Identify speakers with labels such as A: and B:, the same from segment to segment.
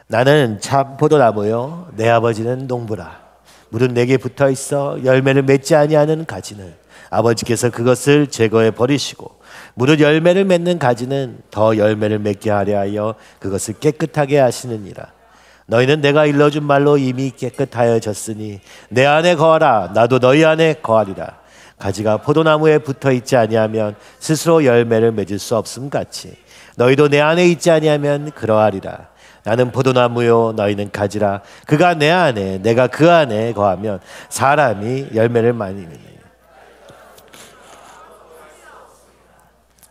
A: 나는 참 포도나무요 내 아버지는 농부라. 무릇 내게 붙어 있어 열매를 맺지 아니하는 가지는 아버지께서 그것을 제거해 버리시고, 무릇 열매를 맺는 가지는 더 열매를 맺게 하려 하여 그것을 깨끗하게 하시느니라. 너희는 내가 일러준 말로 이미 깨끗하여졌으니 내 안에 거하라. 나도 너희 안에 거하리라. 가지가 포도나무에 붙어 있지 아니하면 스스로 열매를 맺을 수 없음 같이 너희도 내 안에 있지 아니하면 그러하리라. 나는 포도나무요 너희는 가지라. 그가 내 안에 내가 그 안에 거하면 사람이 열매를 많이 맺느니라.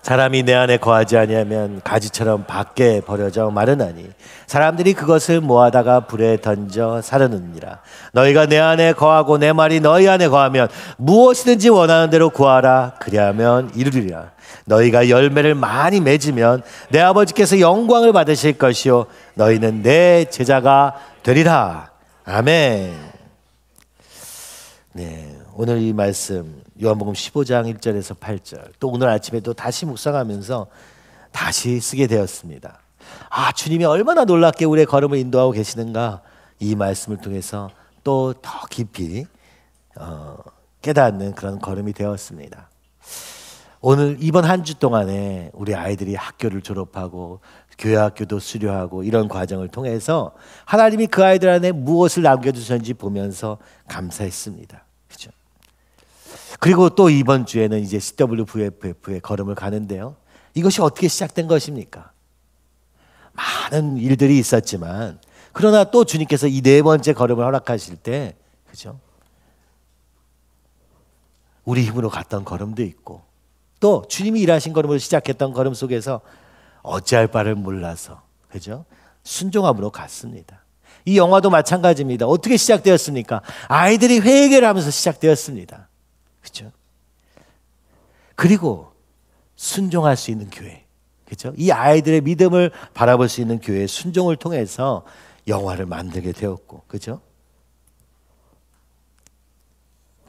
A: 사람이 내 안에 거하지 아니하면 가지처럼 밖에 버려져 마르나니 사람들이 그것을 모아다가 불에 던져 사르느니라. 너희가 내 안에 거하고 내 말이 너희 안에 거하면 무엇이든지 원하는 대로 구하라. 그리하면 이루리라. 너희가 열매를 많이 맺으면 내 아버지께서 영광을 받으실 것이요 너희는 내 제자가 되리라. 아멘. 네, 오늘 이 말씀 요한복음 15장 1절에서 8절, 또 오늘 아침에도 다시 묵상하면서 다시 쓰게 되었습니다. 아, 주님이 얼마나 놀랍게 우리의 걸음을 인도하고 계시는가, 이 말씀을 통해서 또 더 깊이 깨닫는 그런 걸음이 되었습니다. 오늘 이번 한 주 동안에 우리 아이들이 학교를 졸업하고 교회 학교도 수료하고 이런 과정을 통해서 하나님이 그 아이들 안에 무엇을 남겨주셨는지 보면서 감사했습니다. 그렇죠? 그리고 또 이번 주에는 이제 CWVF의 걸음을 가는데요. 이것이 어떻게 시작된 것입니까? 많은 일들이 있었지만 그러나 또 주님께서 이 네 번째 걸음을 허락하실 때, 그죠? 우리 힘으로 갔던 걸음도 있고 또 주님이 일하신 걸음으로 시작했던 걸음 속에서 어찌할 바를 몰라서, 그죠? 순종함으로 갔습니다. 이 영화도 마찬가지입니다. 어떻게 시작되었습니까? 아이들이 회개를 하면서 시작되었습니다. 그렇죠? 그리고 순종할 수 있는 교회, 그렇죠? 이 아이들의 믿음을 바라볼 수 있는 교회의 순종을 통해서 영화를 만들게 되었고, 그렇죠?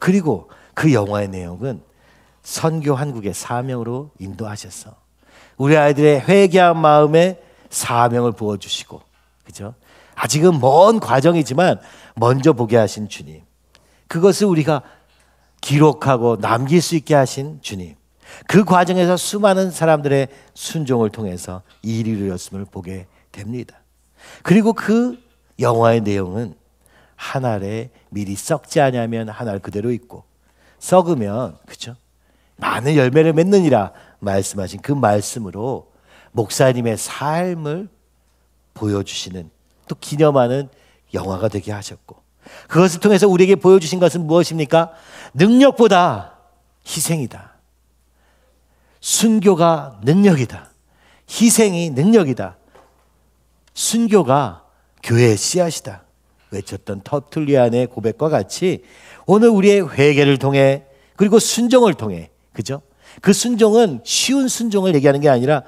A: 그리고 그 영화의 내용은 선교 한국의 사명으로 인도하셔서 우리 아이들의 회개한 마음에 사명을 부어주시고, 그렇죠? 아직은 먼 과정이지만 먼저 보게 하신 주님, 그것을 우리가 기록하고 남길 수 있게 하신 주님, 그 과정에서 수많은 사람들의 순종을 통해서 이 일이 이루어졌음을 보게 됩니다. 그리고 그 영화의 내용은 한 알에 미리 썩지 아니하면 한 알 그대로 있고 썩으면, 그렇죠? 많은 열매를 맺느니라 말씀하신 그 말씀으로 목사님의 삶을 보여주시는, 또 기념하는 영화가 되게 하셨고, 그것을 통해서 우리에게 보여주신 것은 무엇입니까? 능력보다 희생이다. 순교가 능력이다. 희생이 능력이다. 순교가 교회의 씨앗이다. 외쳤던 터툴리안의 고백과 같이 오늘 우리의 회개를 통해, 그리고 순종을 통해, 그죠? 그 순종은 쉬운 순종을 얘기하는 게 아니라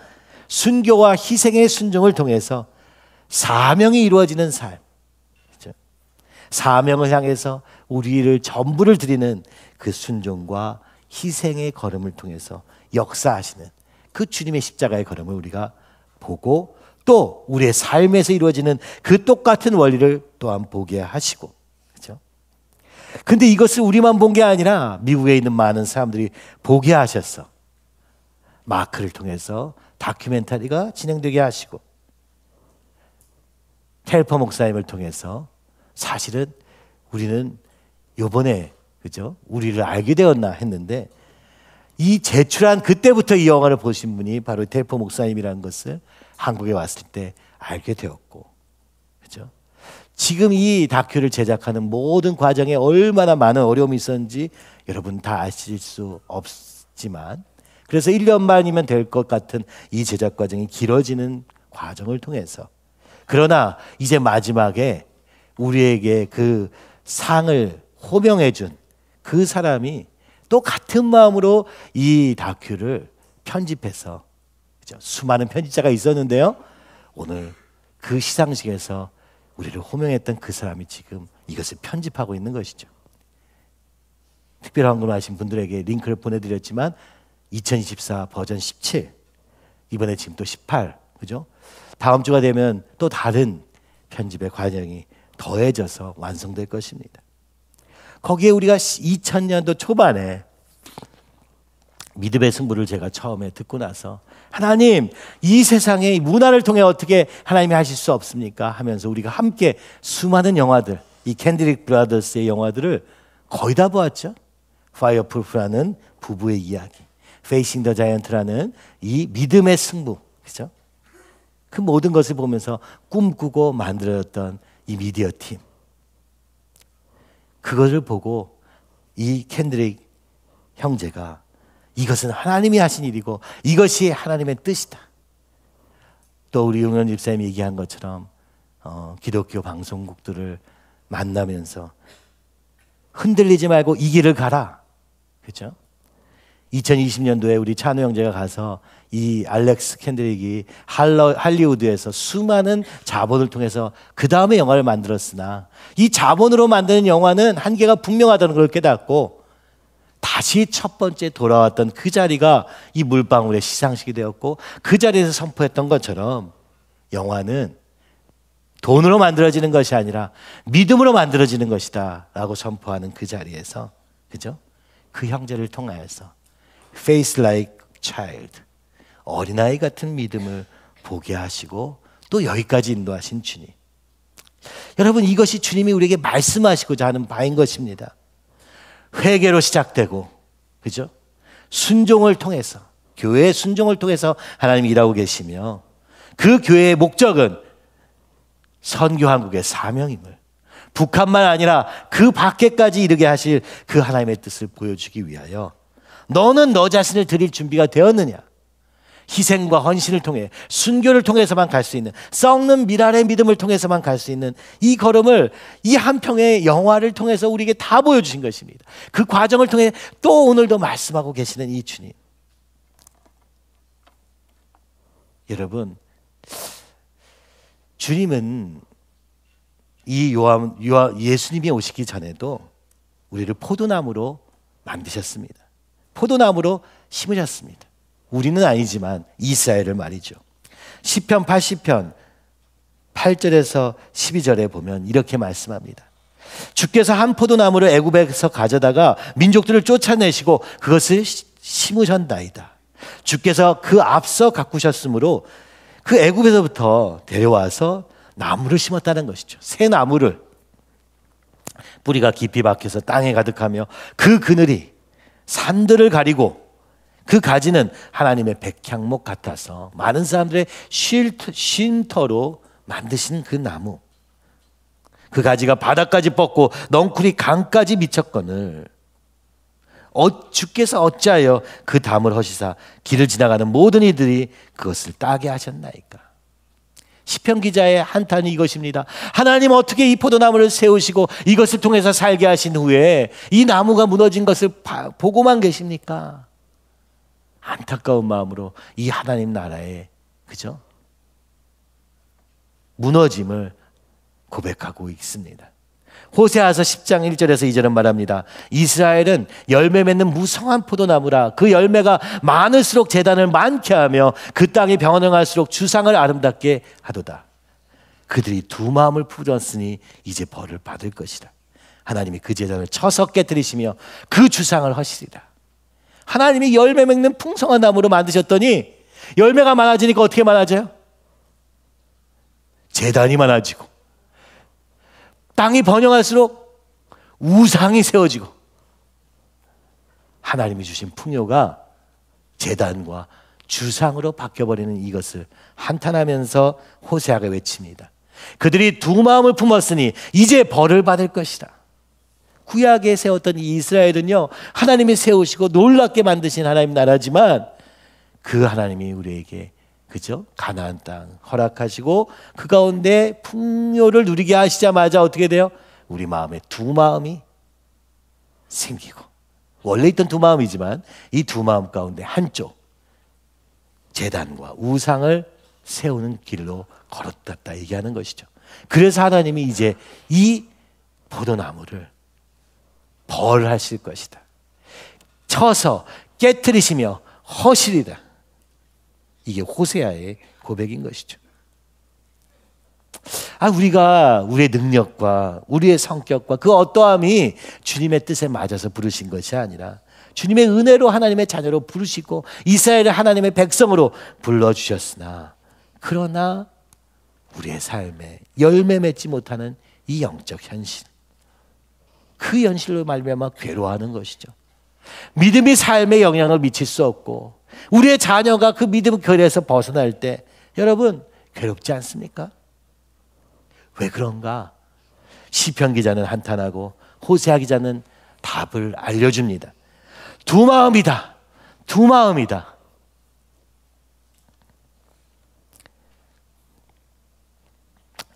A: 순교와 희생의 순종을 통해서 사명이 이루어지는 삶, 그죠? 사명을 향해서 우리를 전부를 드리는 그 순종과 희생의 걸음을 통해서 역사하시는 그 주님의 십자가의 걸음을 우리가 보고, 또 우리의 삶에서 이루어지는 그 똑같은 원리를 또한 보게 하시고, 그렇죠? 근데 이것을 우리만 본 게 아니라 미국에 있는 많은 사람들이 보게 하셨어. 마크를 통해서 다큐멘터리가 진행되게 하시고, 텔퍼 목사님을 통해서 사실은 우리는 요번에, 그죠? 우리를 알게 되었나 했는데, 이 제출한 그때부터 이 영화를 보신 분이 바로 텔퍼 목사님이라는 것을 한국에 왔을 때 알게 되었고, 그죠? 지금 이 다큐를 제작하는 모든 과정에 얼마나 많은 어려움이 있었는지 여러분 다 아실 수 없지만, 그래서 1년 만이면 될 것 같은 이 제작 과정이 길어지는 과정을 통해서, 그러나 이제 마지막에 우리에게 그 상을 호명해 준 그 사람이 또 같은 마음으로 이 다큐를 편집해서, 그죠? 수많은 편집자가 있었는데요, 오늘 그 시상식에서 우리를 호명했던 그 사람이 지금 이것을 편집하고 있는 것이죠. 특별한 걸 하신 분들에게 링크를 보내드렸지만 2024 버전 17, 이번에 지금 또 18, 그죠? 다음 주가 되면 또 다른 편집의 과정이 더해져서 완성될 것입니다. 거기에 우리가 2000년도 초반에 믿음의 승부를 제가 처음에 듣고 나서 하나님, 이 세상의 문화를 통해 어떻게 하나님이 하실 수 없습니까? 하면서 우리가 함께 수많은 영화들, 이 캔드릭 브라더스의 영화들을 거의 다 보았죠. 파이어프루프라는 부부의 이야기, 페이싱 더 자이언트라는 이 믿음의 승부, 그죠? 그 모든 것을 보면서 꿈꾸고 만들어졌던 이 미디어 팀, 그것을 보고 이 캔드릭 형제가 이것은 하나님이 하신 일이고 이것이 하나님의 뜻이다. 또 우리 용현 집사님이 얘기한 것처럼 기독교 방송국들을 만나면서 흔들리지 말고 이 길을 가라. 그렇죠? 2020년도에 우리 찬우 형제가 가서 이 알렉스 캔드릭이 할리우드에서 수많은 자본을 통해서 그 다음에 영화를 만들었으나 이 자본으로 만드는 영화는 한계가 분명하다는 걸 깨닫고 다시 첫 번째 돌아왔던 그 자리가 이 물방울의 시상식이 되었고, 그 자리에서 선포했던 것처럼 영화는 돈으로 만들어지는 것이 아니라 믿음으로 만들어지는 것이다 라고 선포하는 그 자리에서, 그죠? 그 형제를 통하여서 Faith like child, 어린아이 같은 믿음을 보게 하시고 또 여기까지 인도하신 주님. 여러분, 이것이 주님이 우리에게 말씀하시고자 하는 바인 것입니다. 회개로 시작되고, 그죠? 순종을 통해서, 교회의 순종을 통해서 하나님이 일하고 계시며, 그 교회의 목적은 선교한국의 사명임을, 북한만 아니라 그 밖에까지 이르게 하실 그 하나님의 뜻을 보여주기 위하여 너는 너 자신을 드릴 준비가 되었느냐? 희생과 헌신을 통해, 순교를 통해서만 갈 수 있는, 썩는 미랄의 믿음을 통해서만 갈 수 있는 이 걸음을 이 한 편의 영화를 통해서 우리에게 다 보여주신 것입니다. 그 과정을 통해 또 오늘도 말씀하고 계시는 이 주님. 여러분, 주님은 이 예수님이 오시기 전에도 우리를 포도나무로 만드셨습니다. 포도나무로 심으셨습니다. 우리는 아니지만 이스라엘을 말이죠. 시편 80편 8절에서 12절에 보면 이렇게 말씀합니다. 주께서 한 포도나무를 애굽에서 가져다가 민족들을 쫓아내시고 그것을 심으셨나이다. 주께서 그 앞서 가꾸셨으므로 그 애굽에서부터 데려와서 나무를 심었다는 것이죠. 새 나무를, 뿌리가 깊이 박혀서 땅에 가득하며 그 그늘이 산들을 가리고 그 가지는 하나님의 백향목 같아서 많은 사람들의 쉼터로 만드신 그 나무, 그 가지가 바닥까지 뻗고 넝쿨이 강까지 미쳤거늘 주께서 어찌하여 그 담을 허시사 길을 지나가는 모든 이들이 그것을 따게 하셨나이까. 시편 기자의 한탄이 이것입니다. 하나님, 어떻게 이 포도나무를 세우시고 이것을 통해서 살게 하신 후에 이 나무가 무너진 것을 보고만 계십니까? 안타까운 마음으로 이 하나님 나라의, 그죠? 무너짐을 고백하고 있습니다. 호세아서 10장 1절에서 2절은 말합니다. 이스라엘은 열매 맺는 무성한 포도나무라. 그 열매가 많을수록 재단을 많게 하며 그 땅이 병원응할수록 주상을 아름답게 하도다. 그들이 두 마음을 품었으니 이제 벌을 받을 것이다. 하나님이 그 재단을 쳐서 깨뜨리시며 그 주상을 허시리라. 하나님이 열매 맺는 풍성한 나무로 만드셨더니 열매가 많아지니까 어떻게 많아져요? 재단이 많아지고, 땅이 번영할수록 우상이 세워지고, 하나님이 주신 풍요가 재단과 주상으로 바뀌어버리는 이것을 한탄하면서 호세아가 외칩니다. 그들이 두 마음을 품었으니 이제 벌을 받을 것이다. 구약에 세웠던 이 이스라엘은요, 하나님이 세우시고 놀랍게 만드신 하나님 나라지만 그 하나님이 우리에게, 그죠? 가나안 땅 허락하시고 그 가운데 풍요를 누리게 하시자마자 어떻게 돼요? 우리 마음에 두 마음이 생기고, 원래 있던 두 마음이지만 이 두 마음 가운데 한쪽, 제단과 우상을 세우는 길로 걸었다 얘기하는 것이죠. 그래서 하나님이 이제 이 포도나무를 벌하실 것이다. 쳐서 깨뜨리시며 허시리다. 이게 호세아의 고백인 것이죠. 우리가 우리의 능력과 우리의 성격과 그 어떠함이 주님의 뜻에 맞아서 부르신 것이 아니라 주님의 은혜로 하나님의 자녀로 부르시고 이스라엘을 하나님의 백성으로 불러주셨으나, 그러나 우리의 삶에 열매 맺지 못하는 이 영적 현실, 그 현실로 말미암아 괴로워하는 것이죠. 믿음이 삶에 영향을 미칠 수 없고 우리의 자녀가 그 믿음 결에서 벗어날 때 여러분 괴롭지 않습니까? 왜 그런가? 시편 기자는 한탄하고 호세아 기자는 답을 알려줍니다. 두 마음이다. 두 마음이다.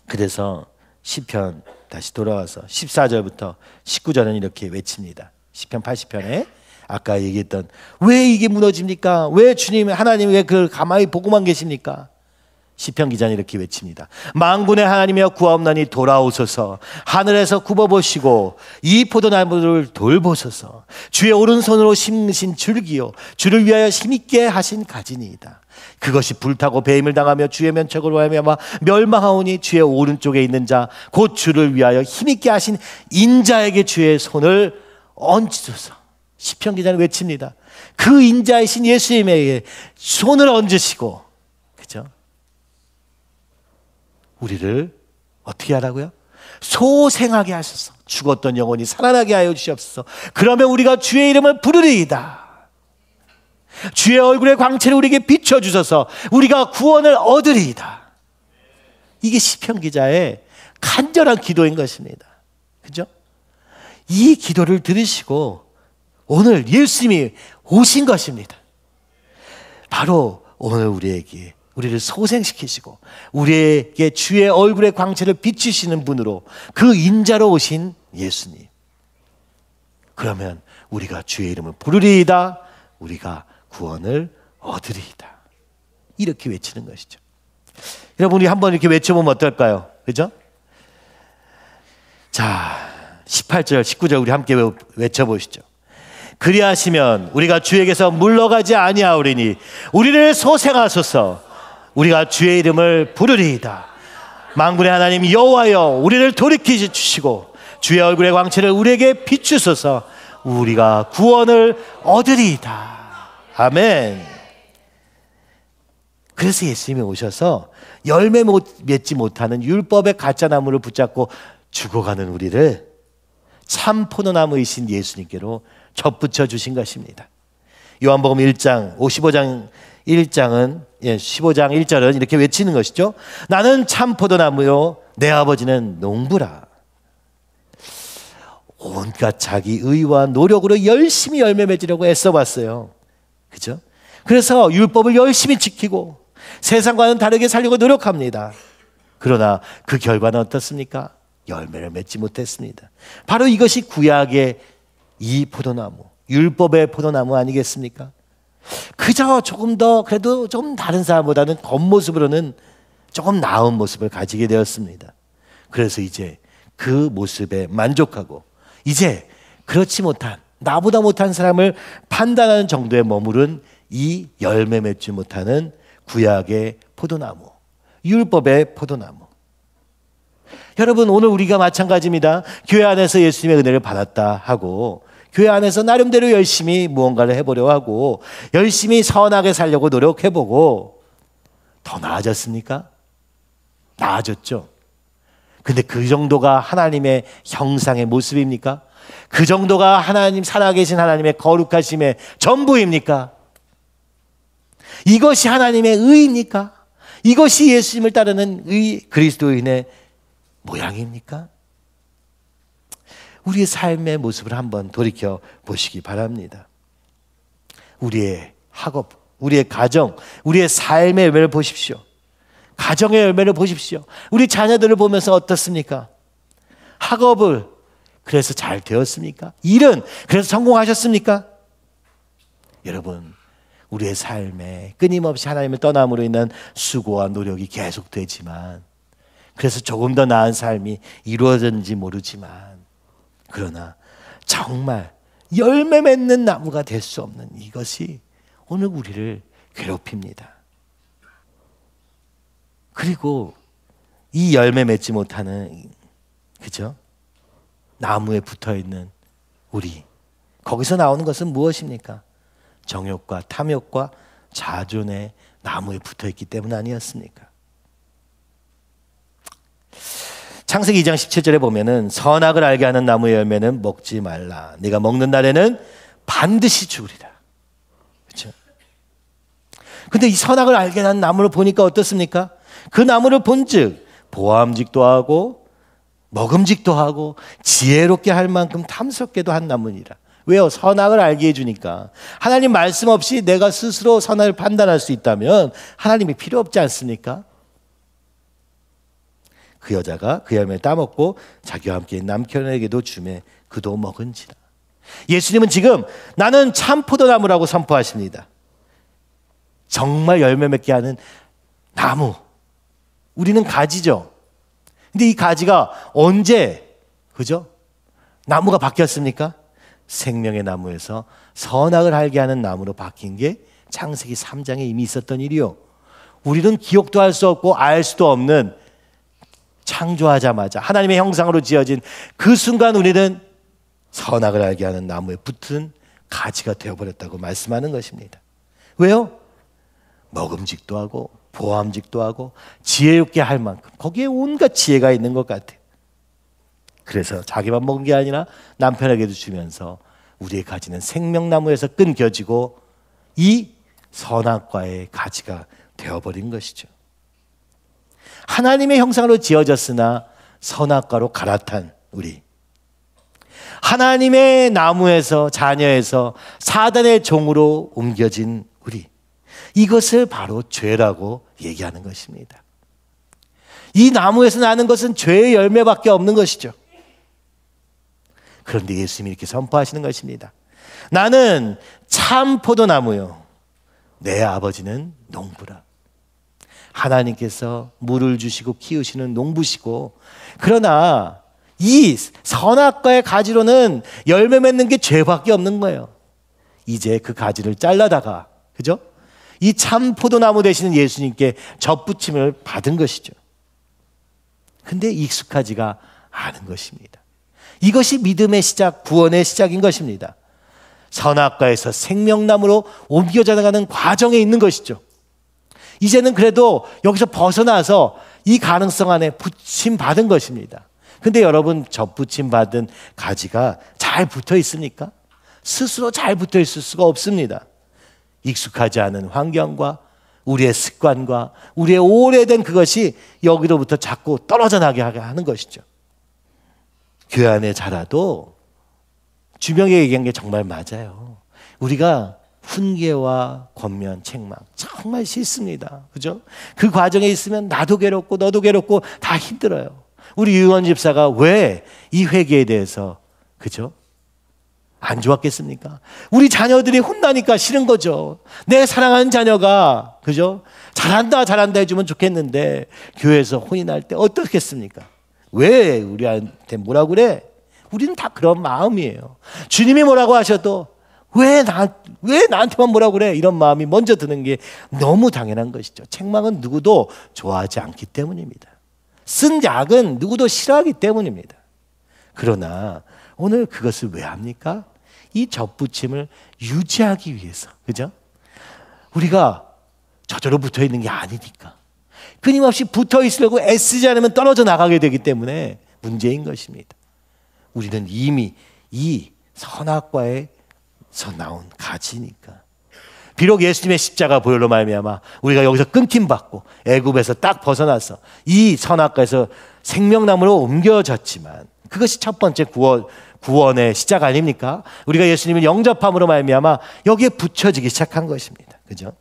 A: 그래서 시편 다시 돌아와서 14절부터 19절은 이렇게 외칩니다. 시편 80편에 아까 얘기했던 왜 이게 무너집니까? 왜 주님 하나님 왜 그걸 가만히 보고만 계십니까? 시편 기자는 이렇게 외칩니다. 만군의 하나님이여 구하옵나니 돌아오소서. 하늘에서 굽어보시고 이 포도나무를 돌보소서. 주의 오른손으로 심으신 줄기요 주를 위하여 힘있게 하신 가지니이다. 그것이 불타고 배임을 당하며 주의 면책으로 말미암아 멸망하오니 주의 오른쪽에 있는 자 곧 주를 위하여 힘있게 하신 인자에게 주의 손을 얹으소서. 시편 기자는 외칩니다. 그 인자이신 예수님에게 손을 얹으시고, 그죠? 우리를 어떻게 하라고요? 소생하게 하소서. 죽었던 영혼이 살아나게 하여 주시옵소서. 그러면 우리가 주의 이름을 부르리이다. 주의 얼굴의 광채를 우리에게 비춰주셔서 우리가 구원을 얻으리이다. 이게 시편 기자의 간절한 기도인 것입니다. 그죠? 이 기도를 들으시고 오늘 예수님이 오신 것입니다. 바로 오늘 우리를 소생시키시고 우리에게 주의 얼굴의 광채를 비추시는 분으로 그 인자로 오신 예수님. 그러면 우리가 주의 이름을 부르리이다. 우리가 구원을 얻으리이다. 이렇게 외치는 것이죠. 여러분 우리 한번 이렇게 외쳐보면 어떨까요? 그죠? 자, 18절 19절 우리 함께 외쳐보시죠. 그리하시면 우리가 주에게서 물러가지 아니하오리니 우리를 소생하소서. 우리가 주의 이름을 부르리이다. 만군의 하나님 여호와여 우리를 돌이키시 주시고 주의 얼굴의 광채를 우리에게 비추소서. 우리가 구원을 얻으리이다. 아멘. 그래서 예수님이 오셔서 열매 맺지 못하는 율법의 가짜 나무를 붙잡고 죽어가는 우리를 참 포도나무이신 예수님께로 접붙여 주신 것입니다. 요한복음 1장 15장 1장은 15장 1절은 이렇게 외치는 것이죠. 나는 참 포도나무요 내 아버지는 농부라. 온갖 자기 의와 노력으로 열심히 열매 맺으려고 애써봤어요. 그죠? 그래서 율법을 열심히 지키고 세상과는 다르게 살려고 노력합니다. 그러나 그 결과는 어떻습니까? 열매를 맺지 못했습니다. 바로 이것이 구약의 이 포도나무, 율법의 포도나무 아니겠습니까? 그저 조금 더 그래도 좀 다른 사람보다는 겉모습으로는 조금 나은 모습을 가지게 되었습니다. 그래서 이제 그 모습에 만족하고 이제 그렇지 못한 나보다 못한 사람을 판단하는 정도에 머무른 이 열매 맺지 못하는 구약의 포도나무, 율법의 포도나무. 여러분 오늘 우리가 마찬가지입니다. 교회 안에서 예수님의 은혜를 받았다 하고 교회 안에서 나름대로 열심히 무언가를 해보려 하고 열심히 선하게 살려고 노력해보고 더 나아졌습니까? 나아졌죠. 근데 그 정도가 하나님의 형상의 모습입니까? 그 정도가 하나님 살아계신 하나님의 거룩하심의 전부입니까? 이것이 하나님의 의입니까? 이것이 예수님을 따르는 그리스도인의 모양입니까? 우리의 삶의 모습을 한번 돌이켜 보시기 바랍니다. 우리의 학업, 우리의 가정, 우리의 삶의 열매를 보십시오. 가정의 열매를 보십시오. 우리 자녀들을 보면서 어떻습니까? 학업을 그래서 잘 되었습니까? 일은 그래서 성공하셨습니까? 여러분, 우리의 삶에 끊임없이 하나님을 떠남으로 인한 수고와 노력이 계속되지만 그래서 조금 더 나은 삶이 이루어졌는지 모르지만 그러나 정말 열매 맺는 나무가 될 수 없는 이것이 오늘 우리를 괴롭힙니다. 그리고 이 열매 맺지 못하는, 그죠? 나무에 붙어 있는 우리. 거기서 나오는 것은 무엇입니까? 정욕과 탐욕과 자존의 나무에 붙어 있기 때문 아니었습니까? 창세기 2장 17절에 보면은 선악을 알게 하는 나무의 열매는 먹지 말라. 네가 먹는 날에는 반드시 죽으리라. 그렇죠? 근데 이 선악을 알게 하는 나무를 보니까 어떻습니까? 그 나무를 본즉 보암직도 하고 먹음직도 하고 지혜롭게 할 만큼 탐스럽게도 한 나무니라. 왜요? 선악을 알게 해주니까. 하나님 말씀 없이 내가 스스로 선악을 판단할 수 있다면 하나님이 필요 없지 않습니까? 그 여자가 그 열매를 따먹고 자기와 함께 남편에게도 주매 그도 먹은지라. 예수님은 지금 나는 참 포도나무라고 선포하십니다. 정말 열매 맺게 하는 나무. 우리는 가지죠. 근데 이 가지가 언제, 그죠? 나무가 바뀌었습니까? 생명의 나무에서 선악을 알게 하는 나무로 바뀐 게 창세기 3장에 이미 있었던 일이요. 우리는 기억도 할 수 없고 알 수도 없는, 창조하자마자 하나님의 형상으로 지어진 그 순간 우리는 선악을 알게 하는 나무에 붙은 가지가 되어버렸다고 말씀하는 것입니다. 왜요? 먹음직도 하고 보암직도 하고 지혜롭게 할 만큼 거기에 온갖 지혜가 있는 것 같아요. 그래서 자기만 먹은 게 아니라 남편에게도 주면서 우리의 가지는 생명나무에서 끊겨지고 이 선악과의 가지가 되어버린 것이죠. 하나님의 형상으로 지어졌으나 선악과로 갈아탄 우리, 하나님의 나무에서, 자녀에서 사단의 종으로 옮겨진 우리, 이것을 바로 죄라고 얘기하는 것입니다. 이 나무에서 나는 것은 죄의 열매밖에 없는 것이죠. 그런데 예수님이 이렇게 선포하시는 것입니다. 나는 참 포도나무요, 내 아버지는 농부라. 하나님께서 물을 주시고 키우시는 농부시고, 그러나 이 선악과의 가지로는 열매 맺는 게 죄밖에 없는 거예요. 이제 그 가지를 잘라다가, 그죠? 이 참 포도나무 되시는 예수님께 접붙임을 받은 것이죠. 근데 익숙하지가 않은 것입니다. 이것이 믿음의 시작, 구원의 시작인 것입니다. 선악과에서 생명나무로 옮겨져 나가는 과정에 있는 것이죠. 이제는 그래도 여기서 벗어나서 이 가능성 안에 붙임 받은 것입니다. 근데 여러분, 접붙임 받은 가지가 잘 붙어 있습니까? 스스로 잘 붙어 있을 수가 없습니다. 익숙하지 않은 환경과 우리의 습관과 우리의 오래된 그것이 여기로부터 자꾸 떨어져 나게 하는 것이죠. 교회 안에 자라도 주명이 얘기한 게 정말 맞아요. 우리가 훈계와 권면, 책망 정말 싫습니다. 그죠? 그 과정에 있으면 나도 괴롭고 너도 괴롭고 다 힘들어요. 우리 유원 집사가 왜 이 회개에 대해서, 그죠? 안 좋았겠습니까? 우리 자녀들이 혼나니까 싫은 거죠. 내 사랑하는 자녀가, 그죠? 잘한다 해주면 좋겠는데 교회에서 혼이 날 때 어떻겠습니까? 왜 우리한테 뭐라고 그래? 우리는 다 그런 마음이에요. 주님이 뭐라고 하셔도 왜 나한테만 뭐라고 그래? 이런 마음이 먼저 드는 게 너무 당연한 것이죠. 책망은 누구도 좋아하지 않기 때문입니다. 쓴 약은 누구도 싫어하기 때문입니다. 그러나 오늘 그것을 왜 합니까? 이 접붙임을 유지하기 위해서, 그죠? 우리가 저절로 붙어 있는 게 아니니까. 끊임없이 붙어 있으려고 애쓰지 않으면 떨어져 나가게 되기 때문에 문제인 것입니다. 우리는 이미 이 선악과에서 나온 가지니까. 비록 예수님의 십자가 보혈로 말미암아 우리가 여기서 끊김받고 애굽에서 딱 벗어나서 이 선악과에서 생명나무로 옮겨졌지만, 그것이 첫 번째 구원의 시작 아닙니까? 우리가 예수님을 영접함으로 말미암아 여기에 붙여지기 시작한 것입니다. 그죠?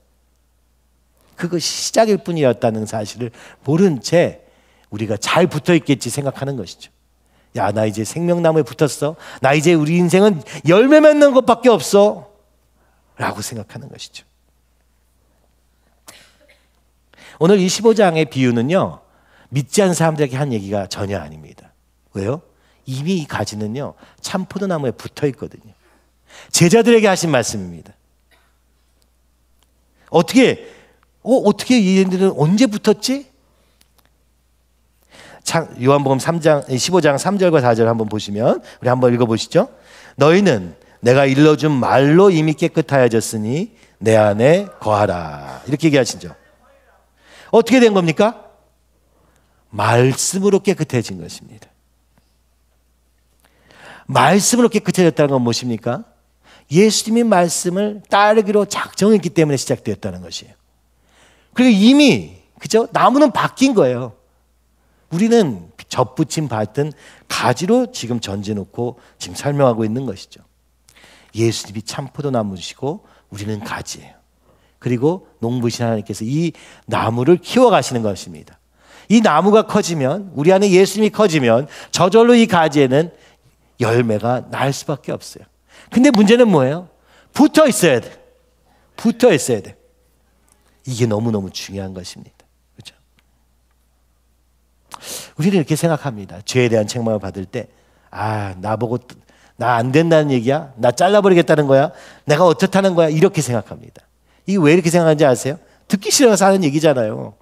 A: 그것이 시작일 뿐이었다는 사실을 모른 채 우리가 잘 붙어 있겠지 생각하는 것이죠. 야, 나 이제 생명나무에 붙었어. 나 이제 우리 인생은 열매 맺는 것밖에 없어. 라고 생각하는 것이죠. 오늘 이 15장의 비유는요, 믿지 않는 사람들에게 한 얘기가 전혀 아닙니다. 왜요? 이미 이 가지는요, 참 포도나무에 붙어 있거든요. 제자들에게 하신 말씀입니다. 어떻게 얘네들은 언제 붙었지? 요한복음 15장 3절과 4절 한번 보시면 우리 한번 읽어보시죠. 너희는 내가 일러준 말로 이미 깨끗하여졌으니 내 안에 거하라. 이렇게 얘기하시죠. 어떻게 된 겁니까? 말씀으로 깨끗해진 것입니다. 말씀으로 깨끗해졌다는 건 무엇입니까? 예수님이 말씀을 따르기로 작정했기 때문에 시작되었다는 것이에요. 그리고 이미 그죠? 나무는 바뀐 거예요. 우리는 접붙임 받은 가지로 지금 전제놓고 지금 설명하고 있는 것이죠. 예수님이 참 포도나무시고 우리는 가지예요. 그리고 농부신 하나님께서 이 나무를 키워가시는 것입니다. 이 나무가 커지면, 우리 안에 예수님이 커지면 저절로 이 가지에는 열매가 날 수밖에 없어요. 근데 문제는 뭐예요? 붙어 있어야 돼. 붙어 있어야 돼. 이게 너무너무 중요한 것입니다. 그렇죠? 우리는 이렇게 생각합니다. 죄에 대한 책망을 받을 때, 나보고 나 안 된다는 얘기야? 나 잘라버리겠다는 거야? 내가 어떻다는 거야? 이렇게 생각합니다. 이게 왜 이렇게 생각하는지 아세요? 듣기 싫어서 하는 얘기잖아요.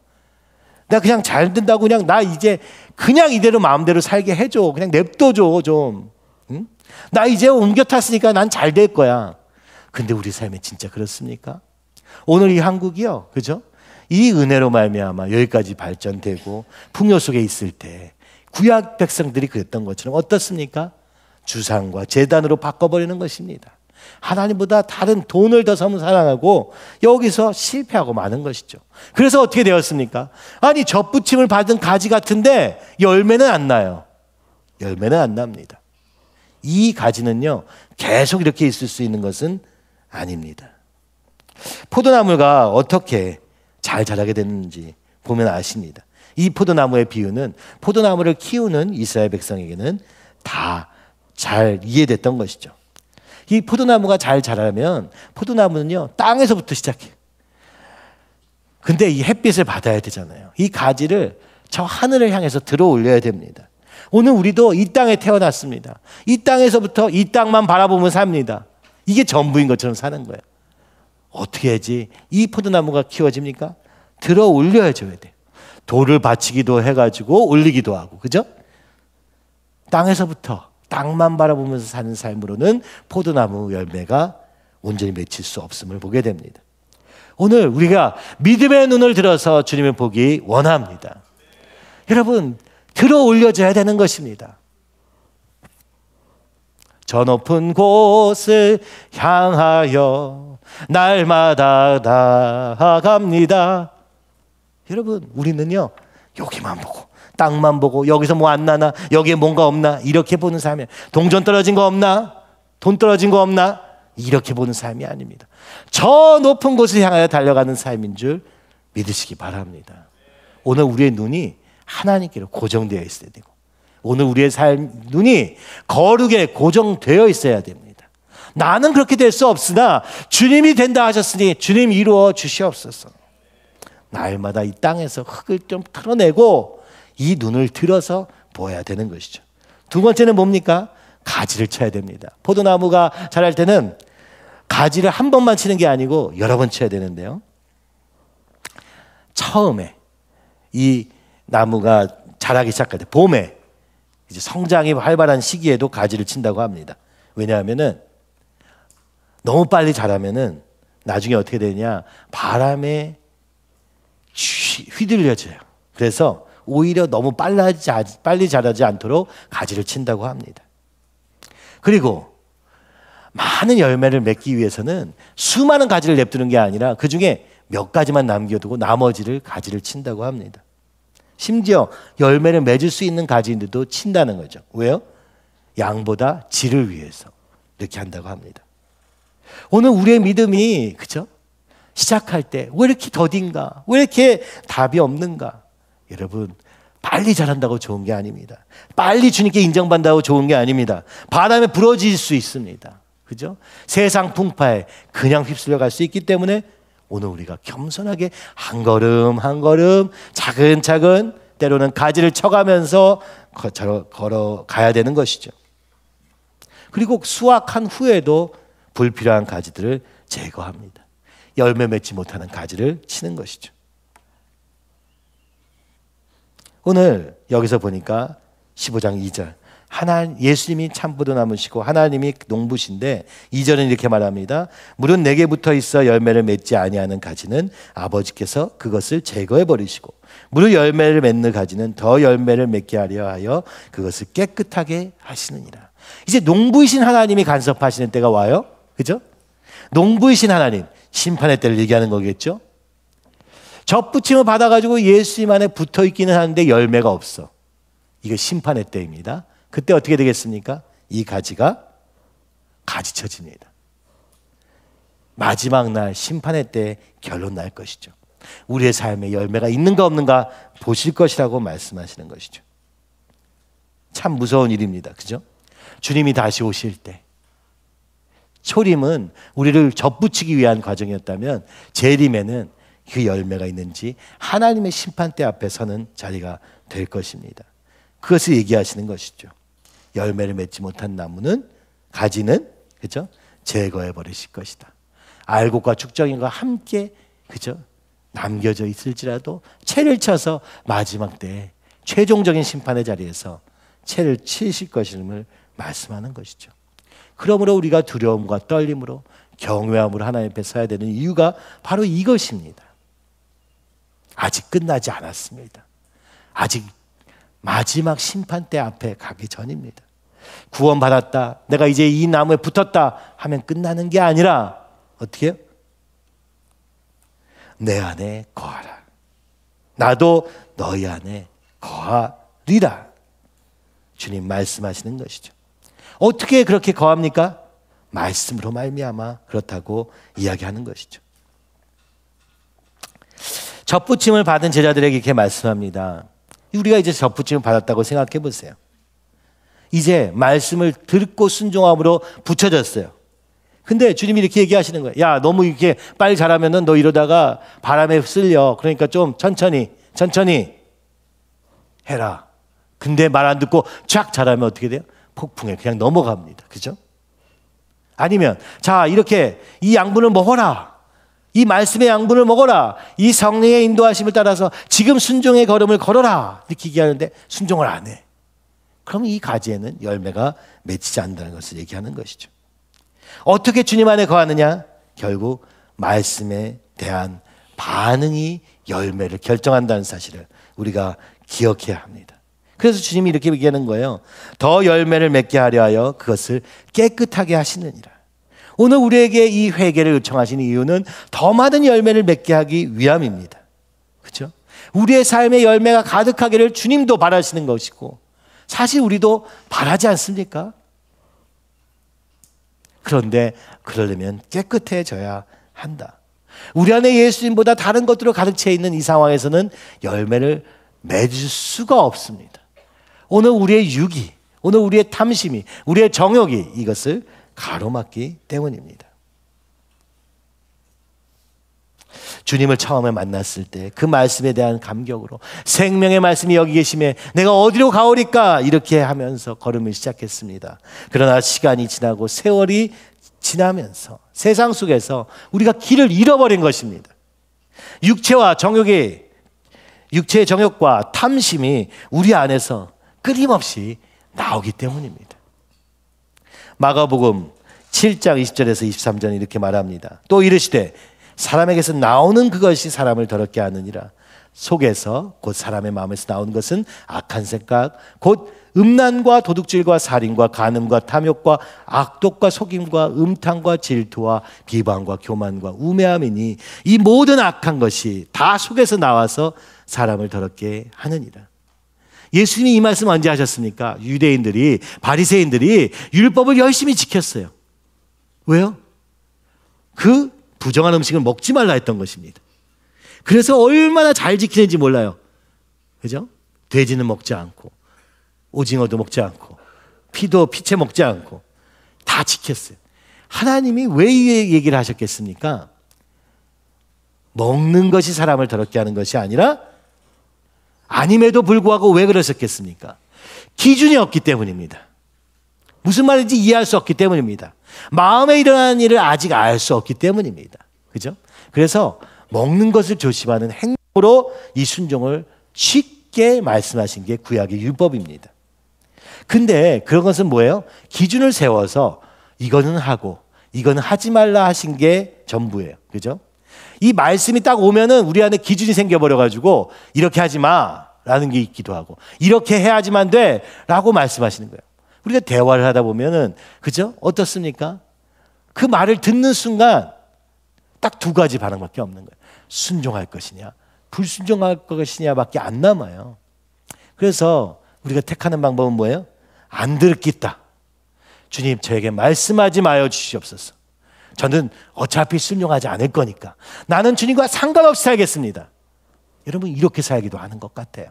A: 나 그냥 잘 된다고 그냥 나 이제 그냥 이대로 마음대로 살게 해줘. 그냥 냅둬줘 좀. 응? 나 이제 옮겨 탔으니까 난 잘 될 거야. 근데 우리 삶에 진짜 그렇습니까? 오늘 이 한국이요, 그죠? 이 은혜로 말미암아 여기까지 발전되고 풍요 속에 있을 때 구약 백성들이 그랬던 것처럼 어떻습니까? 주상과 제단으로 바꿔버리는 것입니다. 하나님보다 다른 돈을 더 사랑하고 여기서 실패하고 마는 것이죠. 그래서 어떻게 되었습니까? 아니 접붙임을 받은 가지 같은데 열매는 안 나요. 열매는 안 납니다. 이 가지는요 계속 이렇게 있을 수 있는 것은 아닙니다. 포도나무가 어떻게 잘 자라게 됐는지 보면 아십니다. 이 포도나무의 비유는 포도나무를 키우는 이스라엘 백성에게는 다 잘 이해됐던 것이죠. 이 포도나무가 잘 자라면 포도나무는요 땅에서부터 시작해요. 근데 이 햇빛을 받아야 되잖아요. 이 가지를 저 하늘을 향해서 들어 올려야 됩니다. 오늘 우리도 이 땅에 태어났습니다. 이 땅에서부터 이 땅만 바라보면 삽니다. 이게 전부인 것처럼 사는 거예요. 어떻게 해야지 이 포도나무가 키워집니까? 들어 올려줘야 돼요. 돌을 받치기도 해가지고 올리기도 하고, 그죠? 땅에서부터 땅만 바라보면서 사는 삶으로는 포도나무 열매가 온전히 맺힐 수 없음을 보게 됩니다. 오늘 우리가 믿음의 눈을 들어서 주님을 보기 원합니다. 여러분, 들어 올려져야 되는 것입니다. 저 높은 곳을 향하여 날마다 나아갑니다. 여러분, 우리는요 여기만 보고 땅만 보고 여기서 뭐 안 나나, 여기에 뭔가 없나 이렇게 보는 삶이에요. 동전 떨어진 거 없나, 돈 떨어진 거 없나 이렇게 보는 삶이 아닙니다. 저 높은 곳을 향하여 달려가는 삶인 줄 믿으시기 바랍니다. 오늘 우리의 눈이 하나님께로 고정되어 있어야 되고, 오늘 우리의 삶 눈이 거룩에 고정되어 있어야 됩니다. 나는 그렇게 될 수 없으나 주님이 된다 하셨으니 주님 이루어 주시옵소서. 날마다 이 땅에서 흙을 좀 털어내고 이 눈을 들어서 보아야 되는 것이죠. 두 번째는 뭡니까? 가지를 쳐야 됩니다. 포도나무가 자랄 때는 가지를 한 번만 치는 게 아니고 여러 번 쳐야 되는데요. 처음에 이 나무가 자라기 시작할 때, 봄에 이제 성장이 활발한 시기에도 가지를 친다고 합니다. 왜냐하면은 너무 빨리 자라면은 나중에 어떻게 되냐, 바람에 휘둘려져요. 그래서 오히려 너무 빨리 자라지 않도록 가지를 친다고 합니다. 그리고 많은 열매를 맺기 위해서는 수많은 가지를 냅두는 게 아니라 그 중에 몇 가지만 남겨두고 나머지를 가지를 친다고 합니다. 심지어 열매를 맺을 수 있는 가지인데도 친다는 거죠. 왜요? 양보다 질을 위해서 이렇게 한다고 합니다. 오늘 우리의 믿음이, 그죠? 시작할 때 왜 이렇게 더딘가? 왜 이렇게 답이 없는가? 여러분, 빨리 자란다고 좋은 게 아닙니다. 빨리 주님께 인정받는다고 좋은 게 아닙니다. 바람에 부러질 수 있습니다. 그죠? 세상 풍파에 그냥 휩쓸려 갈 수 있기 때문에 오늘 우리가 겸손하게 한 걸음 한 걸음 차근차근 때로는 가지를 쳐가면서 걸어가야 되는 것이죠. 그리고 수확한 후에도 불필요한 가지들을 제거합니다. 열매 맺지 못하는 가지를 치는 것이죠. 오늘 여기서 보니까 15장 2절 예수님이 참부도나무시고 하나님이 농부신데 2절은 이렇게 말합니다. 물은 내게 붙어 있어 열매를 맺지 아니하는 가지는 아버지께서 그것을 제거해 버리시고 무릇 열매를 맺는 가지는 더 열매를 맺게 하려 하여 그것을 깨끗하게 하시느니라. 이제 농부이신 하나님이 간섭하시는 때가 와요. 그죠? 농부이신 하나님, 심판의 때를 얘기하는 거겠죠? 접붙임을 받아가지고 예수님 안에 붙어 있기는 하는데 열매가 없어. 이거 심판의 때입니다. 그때 어떻게 되겠습니까? 이 가지가 가지쳐집니다. 마지막 날 심판의 때 결론 날 것이죠. 우리의 삶에 열매가 있는가 없는가 보실 것이라고 말씀하시는 것이죠. 참 무서운 일입니다. 그죠? 주님이 다시 오실 때 초림은 우리를 접붙이기 위한 과정이었다면 재림에는 그 열매가 있는지 하나님의 심판대 앞에 서는 자리가 될 것입니다. 그것을 얘기하시는 것이죠. 열매를 맺지 못한 나무는 가지는 그죠? 제거해 버리실 것이다. 알곡과 축적인과 함께 그죠? 남겨져 있을지라도 채를 쳐서 마지막 때에 최종적인 심판의 자리에서 채를 치실 것임을 말씀하는 것이죠. 그러므로 우리가 두려움과 떨림으로 경외함으로 하나님 앞에 서야 되는 이유가 바로 이것입니다. 아직 끝나지 않았습니다. 아직 마지막 심판대 앞에 가기 전입니다. 구원받았다, 내가 이제 이 나무에 붙었다 하면 끝나는 게 아니라 어떻게 해요? 내 안에 거하라. 나도 너희 안에 거하리라. 주님 말씀하시는 것이죠. 어떻게 그렇게 거합니까? 말씀으로 말미암아 그렇다고 이야기하는 것이죠. 접붙임을 받은 제자들에게 이렇게 말씀합니다. 우리가 이제 접붙임을 받았다고 생각해 보세요. 이제 말씀을 듣고 순종함으로 붙여졌어요. 근데 주님이 이렇게 얘기하시는 거예요. 야, 너무 이렇게 빨리 자라면은 너 이러다가 바람에 쓸려. 그러니까 좀 천천히 해라. 근데 말 안 듣고 쫙 자라면 어떻게 돼요? 폭풍에 그냥 넘어갑니다. 그죠? 아니면 자, 이렇게 이 양분을 먹어라. 이 말씀의 양분을 먹어라. 이 성령의 인도하심을 따라서 지금 순종의 걸음을 걸어라. 이렇게 얘기하는데 순종을 안 해. 그럼 이 가지에는 열매가 맺히지 않는다는 것을 얘기하는 것이죠. 어떻게 주님 안에 거하느냐? 결국 말씀에 대한 반응이 열매를 결정한다는 사실을 우리가 기억해야 합니다. 그래서 주님이 이렇게 얘기하는 거예요. 더 열매를 맺게 하려 하여 그것을 깨끗하게 하시느니라. 오늘 우리에게 이 회개를 요청하시는 이유는 더 많은 열매를 맺게 하기 위함입니다. 그렇죠? 우리의 삶의 열매가 가득하기를 주님도 바라시는 것이고 사실 우리도 바라지 않습니까? 그런데 그러려면 깨끗해져야 한다. 우리 안에 예수님보다 다른 것들로 가득 차 있는 이 상황에서는 열매를 맺을 수가 없습니다. 오늘 우리의 육이, 오늘 우리의 탐심이, 우리의 정욕이 이것을 가로막기 때문입니다. 주님을 처음에 만났을 때 그 말씀에 대한 감격으로 생명의 말씀이 여기 계심에 내가 어디로 가오리까 이렇게 하면서 걸음을 시작했습니다. 그러나 시간이 지나고 세월이 지나면서 세상 속에서 우리가 길을 잃어버린 것입니다. 육체의 정욕과 탐심이 우리 안에서 끊임없이 나오기 때문입니다. 마가복음 7장 20절에서 23절은 이렇게 말합니다. 또 이르시되 사람에게서 나오는 그것이 사람을 더럽게 하느니라. 속에서 곧 사람의 마음에서 나오는 것은 악한 생각 곧 음란과 도둑질과 살인과 간음과 탐욕과 악독과 속임과 음탕과 질투와 비방과 교만과 우매함이니 이 모든 악한 것이 다 속에서 나와서 사람을 더럽게 하느니라. 예수님이 이 말씀 언제 하셨습니까? 유대인들이 바리새인들이 율법을 열심히 지켰어요. 왜요? 그 부정한 음식을 먹지 말라 했던 것입니다. 그래서 얼마나 잘 지키는지 몰라요. 그죠? 돼지는 먹지 않고 오징어도 먹지 않고 피채 먹지 않고 다 지켰어요. 하나님이 왜 이 얘기를 하셨겠습니까? 먹는 것이 사람을 더럽게 하는 것이 아니라 아님에도 불구하고 왜 그러셨겠습니까? 기준이 없기 때문입니다. 무슨 말인지 이해할 수 없기 때문입니다. 마음에 일어나는 일을 아직 알 수 없기 때문입니다. 그죠? 그래서 먹는 것을 조심하는 행동으로 이 순종을 쉽게 말씀하신 게 구약의 율법입니다. 근데 그런 것은 뭐예요? 기준을 세워서 이거는 하고 이거는 하지 말라 하신 게 전부예요. 그죠? 이 말씀이 딱 오면은 우리 안에 기준이 생겨버려가지고 이렇게 하지 마라는 게 있기도 하고 이렇게 해야지만 돼라고 말씀하시는 거예요. 우리가 대화를 하다 보면은 그죠? 어떻습니까? 그 말을 듣는 순간 딱 두 가지 반응밖에 없는 거예요. 순종할 것이냐, 불순종할 것이냐밖에 안 남아요. 그래서 우리가 택하는 방법은 뭐예요? 안 듣겠다. 주님, 저에게 말씀하지 마여 주시옵소서. 저는 어차피 순종하지 않을 거니까 나는 주님과 상관없이 살겠습니다. 여러분, 이렇게 살기도 하는 것 같아요.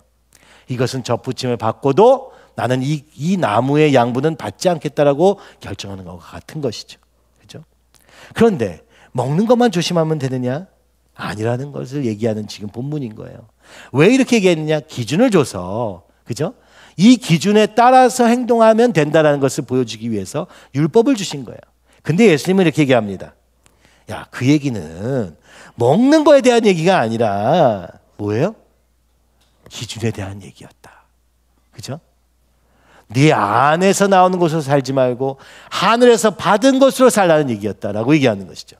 A: 이것은 접붙임을 받고도 나는 이 나무의 양분은 받지 않겠다라고 결정하는 것과 같은 것이죠. 그죠? 그런데 먹는 것만 조심하면 되느냐? 아니라는 것을 얘기하는 지금 본문인 거예요. 왜 이렇게 얘기했느냐? 기준을 줘서, 그죠? 이 기준에 따라서 행동하면 된다는 것을 보여주기 위해서 율법을 주신 거예요. 근데 예수님은 이렇게 얘기합니다. 야, 그 얘기는 먹는 거에 대한 얘기가 아니라 뭐예요? 기준에 대한 얘기였다. 그죠? 네 안에서 나오는 것으로 살지 말고 하늘에서 받은 것으로 살라는 얘기였다라고 얘기하는 것이죠.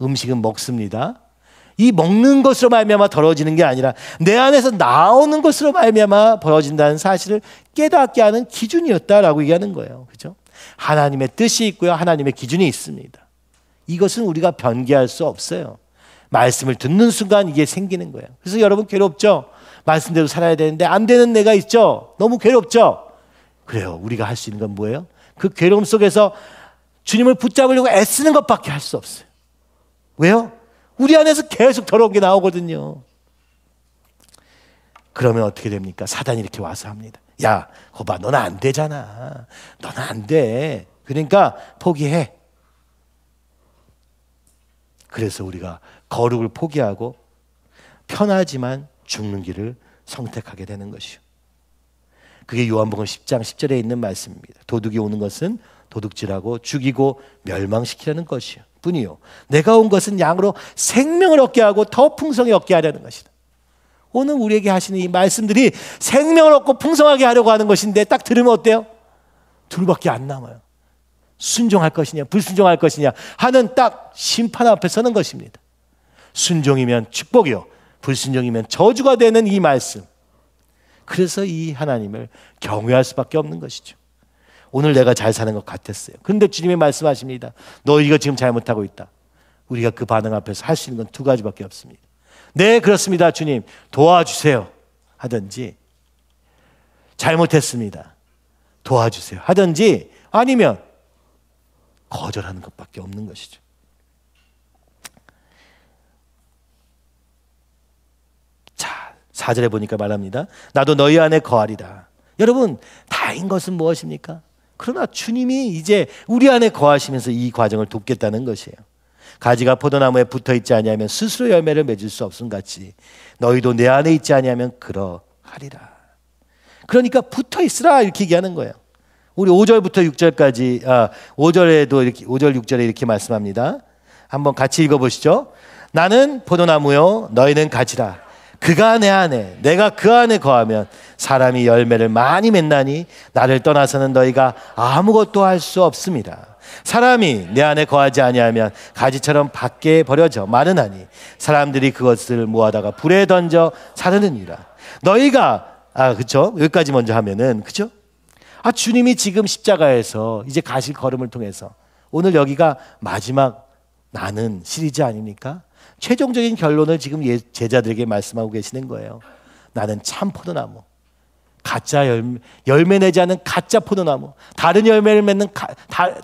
A: 음식은 먹습니다. 이 먹는 것으로 말미암아 더러워지는 게 아니라 내 안에서 나오는 것으로 말미암아 벌어진다는 사실을 깨닫게 하는 기준이었다라고 얘기하는 거예요. 그죠? 하나님의 뜻이 있고요. 하나님의 기준이 있습니다. 이것은 우리가 변개할 수 없어요. 말씀을 듣는 순간 이게 생기는 거예요. 그래서 여러분 괴롭죠? 말씀대로 살아야 되는데 안 되는 내가 있죠? 너무 괴롭죠? 그래요. 우리가 할 수 있는 건 뭐예요? 그 괴로움 속에서 주님을 붙잡으려고 애쓰는 것밖에 할 수 없어요. 왜요? 우리 안에서 계속 더러운 게 나오거든요. 그러면 어떻게 됩니까? 사단이 이렇게 와서 합니다. 야, 거봐, 너는 안 되잖아. 너는 안 돼. 그러니까 포기해. 그래서 우리가 거룩을 포기하고 편하지만 죽는 길을 선택하게 되는 것이요. 그게 요한복음 10장 10절에 있는 말씀입니다. 도둑이 오는 것은 도둑질하고 죽이고 멸망시키려는 것이요 뿐이요, 내가 온 것은 양으로 생명을 얻게 하고 더 풍성히 얻게 하려는 것이다. 오늘 우리에게 하시는 이 말씀들이 생명을 얻고 풍성하게 하려고 하는 것인데 딱 들으면 어때요? 둘밖에 안 남아요. 순종할 것이냐 불순종할 것이냐 하는 딱 심판 앞에 서는 것입니다. 순종이면 축복이요, 불순종이면 저주가 되는 이 말씀. 그래서 이 하나님을 경외할 수밖에 없는 것이죠. 오늘 내가 잘 사는 것 같았어요. 그런데 주님이 말씀하십니다. 너 이거 지금 잘못하고 있다. 우리가 그 반응 앞에서 할 수 있는 건 두 가지밖에 없습니다. 네, 그렇습니다. 주님 도와주세요 하든지, 잘못했습니다 도와주세요 하든지, 아니면 거절하는 것밖에 없는 것이죠. 자, 4절에 보니까 말합니다. 나도 너희 안에 거하리라. 여러분, 다인 것은 무엇입니까? 그러나 주님이 이제 우리 안에 거하시면서 이 과정을 돕겠다는 것이에요. 가지가 포도나무에 붙어있지 아니하면 스스로 열매를 맺을 수 없음 같이 너희도 내 안에 있지 아니하면 그러하리라. 그러니까 붙어있으라 이렇게 얘기하는 거예요. 우리 5절부터 6절까지 5절에도 이렇게 5절 6절에 이렇게 말씀합니다. 한번 같이 읽어보시죠. 나는 포도나무요 너희는 가지라. 그가 내 안에 내가 그 안에 거하면 사람이 열매를 많이 맺나니 나를 떠나서는 너희가 아무것도 할 수 없습니다. 사람이 내 안에 거하지 아니하면 가지처럼 밖에 버려져 마르나니 사람들이 그것을 모아다가 불에 던져 사르느니라. 너희가 그렇죠? 여기까지 먼저 하면은 그렇죠? 주님이 지금 십자가에서 이제 가실 걸음을 통해서 오늘 여기가 마지막 나는 시리즈 아닙니까? 최종적인 결론을 지금 제자들에게 말씀하고 계시는 거예요. 나는 참 포도나무, 가짜 열매 내지 않는 가짜 포도나무, 다른 열매를 맺는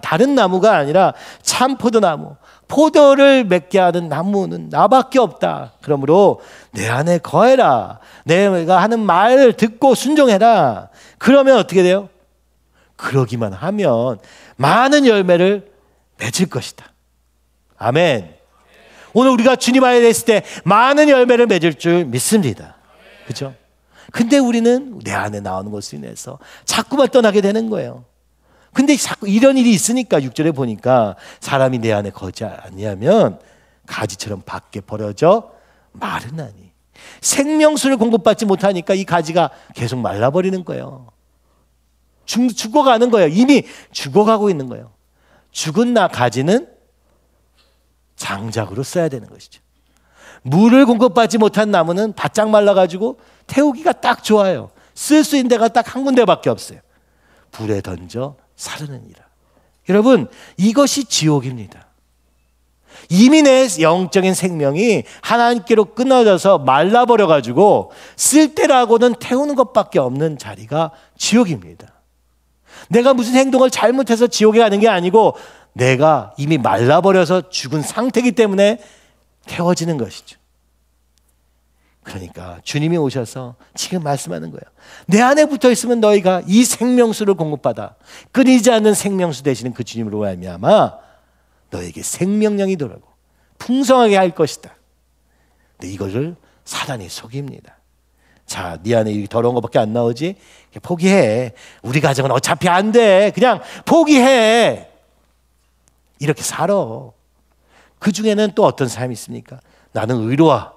A: 다른 나무가 아니라 참 포도나무, 포도를 맺게 하는 나무는 나밖에 없다. 그러므로 내 안에 거해라. 내가 하는 말을 듣고 순종해라. 그러면 어떻게 돼요? 그러기만 하면 많은 열매를 맺을 것이다. 아멘. 오늘 우리가 주님 안에 있을 때 많은 열매를 맺을 줄 믿습니다. 그렇죠? 근데 우리는 내 안에 나오는 것으로 인해서 자꾸만 떠나게 되는 거예요. 근데 자꾸 이런 일이 있으니까 6절에 보니까 사람이 내 안에 거지 아니하면 가지처럼 밖에 버려져 마르나니. 생명수를 공급받지 못하니까 이 가지가 계속 말라버리는 거예요. 죽어가는 거예요. 이미 죽어가고 있는 거예요. 죽은 가지는 장작으로 써야 되는 것이죠. 물을 공급받지 못한 나무는 바짝 말라가지고 태우기가 딱 좋아요. 쓸 수 있는 데가 딱 한 군데밖에 없어요. 불에 던져 사르느니라. 여러분, 이것이 지옥입니다. 이미 내 영적인 생명이 하나님께로 끊어져서 말라버려가지고 쓸데라고는 태우는 것밖에 없는 자리가 지옥입니다. 내가 무슨 행동을 잘못해서 지옥에 가는 게 아니고 내가 이미 말라버려서 죽은 상태이기 때문에 태워지는 것이죠. 그러니까 주님이 오셔서 지금 말씀하는 거예요. 내 안에 붙어 있으면 너희가 이 생명수를 공급받아 끊이지 않는 생명수 되시는 그 주님으로 말미암아 너에게 생명력이 돌아오고 풍성하게 할 것이다. 근데 이거를 사단이 속입니다. 자, 네 안에 이 더러운 것밖에 안 나오지? 포기해. 우리 가정은 어차피 안 돼. 그냥 포기해. 이렇게 살아. 그 중에는 또 어떤 사람이 있습니까? 나는 의로와.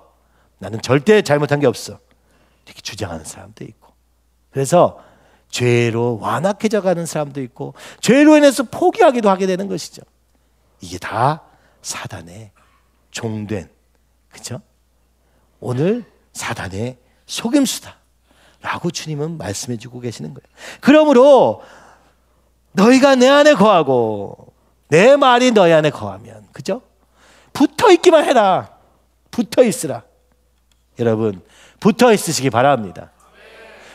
A: 나는 절대 잘못한 게 없어. 이렇게 주장하는 사람도 있고. 그래서 죄로 완악해져 가는 사람도 있고 죄로 인해서 포기하기도 하게 되는 것이죠. 이게 다 사단의 종된, 그렇죠? 오늘 사단의 속임수다 라고 주님은 말씀해 주고 계시는 거예요. 그러므로 너희가 내 안에 거하고 내 말이 너희 안에 거하면, 그죠? 붙어 있기만 해라. 붙어 있으라. 여러분, 붙어 있으시기 바랍니다.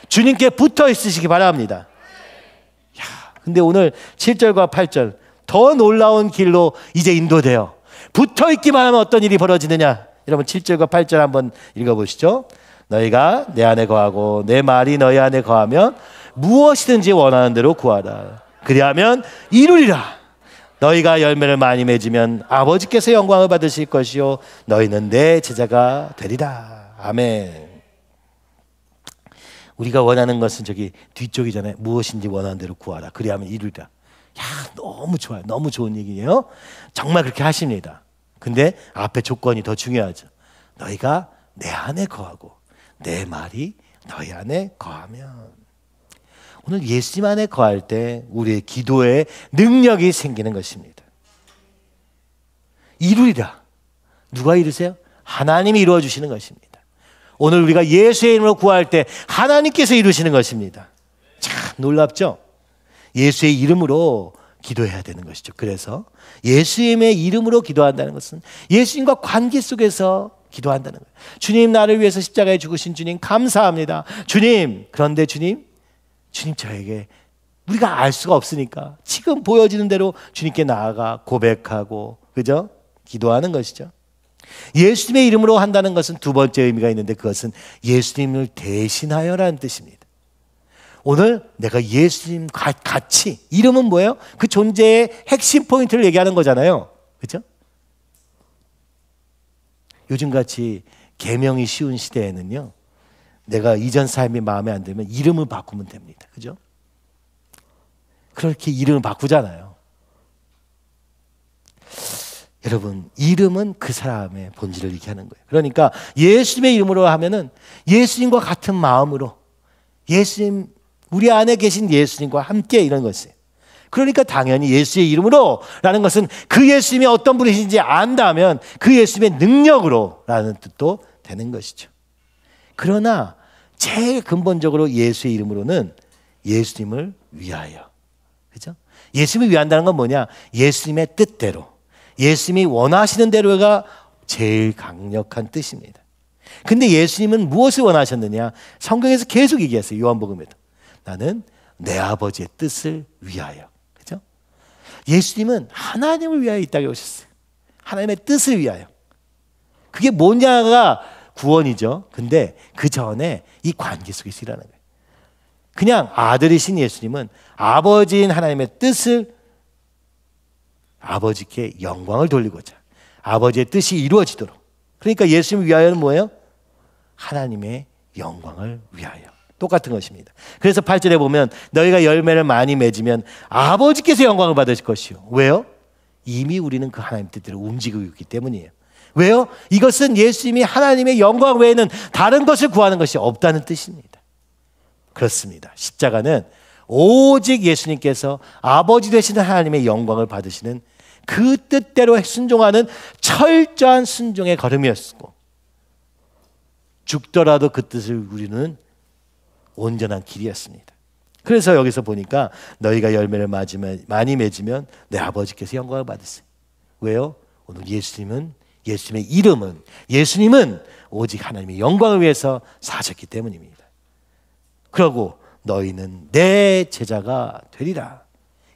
A: 주님께 붙어 있으시기 바랍니다. 야, 근데 오늘 7절과 8절 더 놀라운 길로 이제 인도돼요. 붙어 있기만 하면 어떤 일이 벌어지느냐? 여러분 7절과 8절 한번 읽어보시죠. 너희가 내 안에 거하고 내 말이 너희 안에 거하면 무엇이든지 원하는 대로 구하라. 그리하면 이루리라. 너희가 열매를 많이 맺으면 아버지께서 영광을 받으실 것이요 너희는 내 제자가 되리라. 아멘. 우리가 원하는 것은 저기 뒤쪽이잖아요. 무엇인지 원하는 대로 구하라. 그리하면 이루리라. 야, 너무 좋아요. 너무 좋은 얘기예요. 정말 그렇게 하십니다. 근데 앞에 조건이 더 중요하죠. 너희가 내 안에 거하고 내 말이 너희 안에 거하면. 오늘 예수님 안에 거할 때 우리의 기도에 능력이 생기는 것입니다. 이루리라. 누가 이루세요? 하나님이 이루어 주시는 것입니다. 오늘 우리가 예수의 이름으로 구할 때 하나님께서 이루시는 것입니다. 참 놀랍죠? 예수의 이름으로 기도해야 되는 것이죠. 그래서 예수님의 이름으로 기도한다는 것은 예수님과 관계 속에서 기도한다는 거예요. 주님, 나를 위해서 십자가에 죽으신 주님 감사합니다. 주님, 그런데 주님 저에게 우리가 알 수가 없으니까 지금 보여지는 대로 주님께 나아가 고백하고, 그죠? 기도하는 것이죠. 예수님의 이름으로 한다는 것은 두 번째 의미가 있는데 그것은 예수님을 대신하여라는 뜻입니다. 오늘 내가 예수님 같이, 이름은 뭐예요? 그 존재의 핵심 포인트를 얘기하는 거잖아요. 그렇죠? 요즘같이 계명이 쉬운 시대에는요, 내가 이전 삶이 마음에 안 들면 이름을 바꾸면 됩니다. 그죠? 그렇게 이름을 바꾸잖아요. 여러분, 이름은 그 사람의 본질을 얘기하는 거예요. 그러니까 예수님의 이름으로 하면은 예수님과 같은 마음으로, 예수님, 우리 안에 계신 예수님과 함께 이런 것이에요. 그러니까 당연히 예수의 이름으로 라는 것은 그 예수님이 어떤 분이신지 안다면 그 예수님의 능력으로 라는 뜻도 되는 것이죠. 그러나 제일 근본적으로 예수의 이름으로는 예수님을 위하여, 그죠? 예수님을 위한다는 건 뭐냐? 예수님의 뜻대로, 예수님이 원하시는 대로가 제일 강력한 뜻입니다. 근데 예수님은 무엇을 원하셨느냐? 성경에서 계속 얘기했어요. 요한복음에도. 나는 내 아버지의 뜻을 위하여. 그죠? 예수님은 하나님을 위하여 이 땅에 오셨어요. 하나님의 뜻을 위하여. 그게 뭐냐가 구원이죠. 근데 그 전에 이 관계 속에서 일하는 거예요. 그냥 아들이신 예수님은 아버지인 하나님의 뜻을, 아버지께 영광을 돌리고자 아버지의 뜻이 이루어지도록. 그러니까 예수님을 위하여는 뭐예요? 하나님의 영광을 위하여. 똑같은 것입니다. 그래서 8절에 보면 너희가 열매를 많이 맺으면 아버지께서 영광을 받으실 것이요. 왜요? 이미 우리는 그 하나님 뜻대로 움직이고 있기 때문이에요. 왜요? 이것은 예수님이 하나님의 영광 외에는 다른 것을 구하는 것이 없다는 뜻입니다. 그렇습니다. 십자가는 오직 예수님께서 아버지 되시는 하나님의 영광을 받으시는 그 뜻대로 순종하는 철저한 순종의 걸음이었고, 죽더라도 그 뜻을 우리는 온전한 길이었습니다. 그래서 여기서 보니까 너희가 열매를 많이 맺으면 내 아버지께서 영광을 받으세요. 왜요? 오늘 예수님의 이름은, 예수님은 오직 하나님의 영광을 위해서 사셨기 때문입니다. 그러고 너희는 내 제자가 되리라.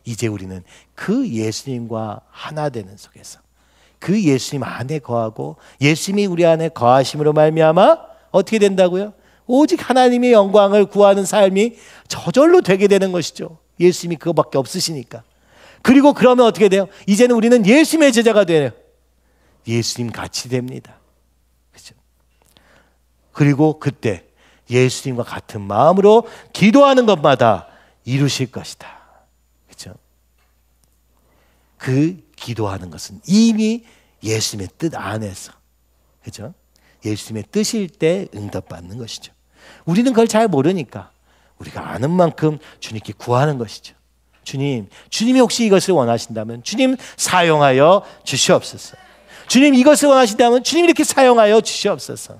A: 이제 우리는 그 예수님과 하나 되는 속에서 그 예수님 안에 거하고 예수님이 우리 안에 거하심으로 말미암아 어떻게 된다고요? 오직 하나님의 영광을 구하는 삶이 저절로 되게 되는 것이죠. 예수님이 그거밖에 없으시니까. 그리고 그러면 어떻게 돼요? 이제는 우리는 예수님의 제자가 돼요. 예수님 같이 됩니다. 그렇죠? 그리고 그때 예수님과 같은 마음으로 기도하는 것마다 이루실 것이다. 그렇죠? 그 기도하는 것은 이미 예수님의 뜻 안에서, 그렇죠? 예수님의 뜻일 때 응답받는 것이죠. 우리는 그걸 잘 모르니까 우리가 아는 만큼 주님께 구하는 것이죠. 주님이 혹시 이것을 원하신다면 주님 사용하여 주시옵소서. 주님 이것을 원하신다면 주님 이렇게 사용하여 주시옵소서.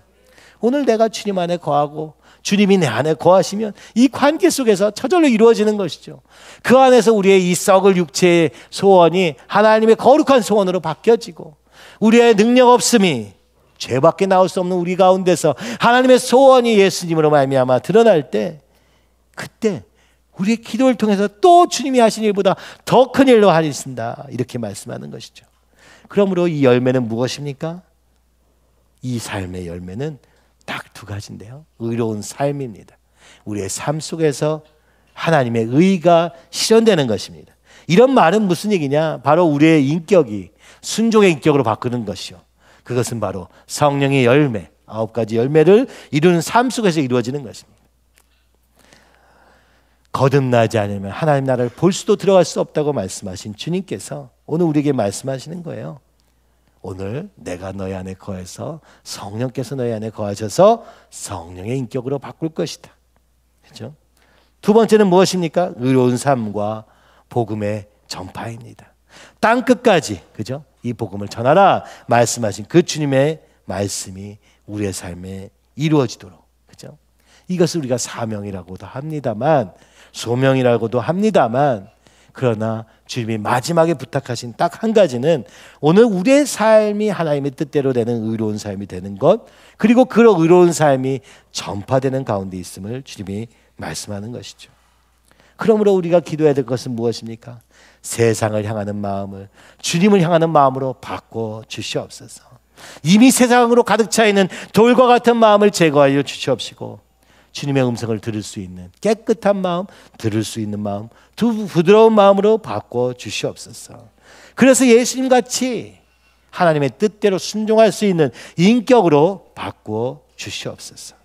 A: 오늘 내가 주님 안에 거하고 주님이 내 안에 거하시면 이 관계 속에서 저절로 이루어지는 것이죠. 그 안에서 우리의 이 썩을 육체의 소원이 하나님의 거룩한 소원으로 바뀌어지고, 우리의 능력 없음이, 죄밖에 나올 수 없는 우리 가운데서 하나님의 소원이 예수님으로 말미암아 드러날 때, 그때 우리의 기도를 통해서 또 주님이 하신 일보다 더 큰 일로 하신다, 이렇게 말씀하는 것이죠. 그러므로 이 열매는 무엇입니까? 이 삶의 열매는 딱 두 가지인데요. 의로운 삶입니다. 우리의 삶 속에서 하나님의 의가 실현되는 것입니다. 이런 말은 무슨 얘기냐? 바로 우리의 인격이 순종의 인격으로 바꾸는 것이요. 그것은 바로 성령의 열매, 9가지 열매를 이루는 삶 속에서 이루어지는 것입니다. 거듭나지 않으면 하나님 나라를 볼 수도 들어갈 수 없다고 말씀하신 주님께서 오늘 우리에게 말씀하시는 거예요. 오늘 내가 너희 안에 거해서 성령께서 너희 안에 거하셔서 성령의 인격으로 바꿀 것이다. 그렇죠? 두 번째는 무엇입니까? 의로운 삶과 복음의 전파입니다. 땅 끝까지, 그죠? 이 복음을 전하라 말씀하신 그 주님의 말씀이 우리의 삶에 이루어지도록, 그죠? 이것을 우리가 사명이라고도 합니다만, 소명이라고도 합니다만, 그러나 주님이 마지막에 부탁하신 딱 한 가지는 오늘 우리의 삶이 하나님의 뜻대로 되는 의로운 삶이 되는 것, 그리고 그런 의로운 삶이 전파되는 가운데 있음을 주님이 말씀하는 것이죠. 그러므로 우리가 기도해야 될 것은 무엇입니까? 세상을 향하는 마음을 주님을 향하는 마음으로 바꿔 주시옵소서. 이미 세상으로 가득 차 있는 돌과 같은 마음을 제거하여 주시옵시고, 주님의 음성을 들을 수 있는 깨끗한 마음, 들을 수 있는 마음, 부드러운 마음으로 바꿔 주시옵소서. 그래서 예수님 같이 하나님의 뜻대로 순종할 수 있는 인격으로 바꿔 주시옵소서.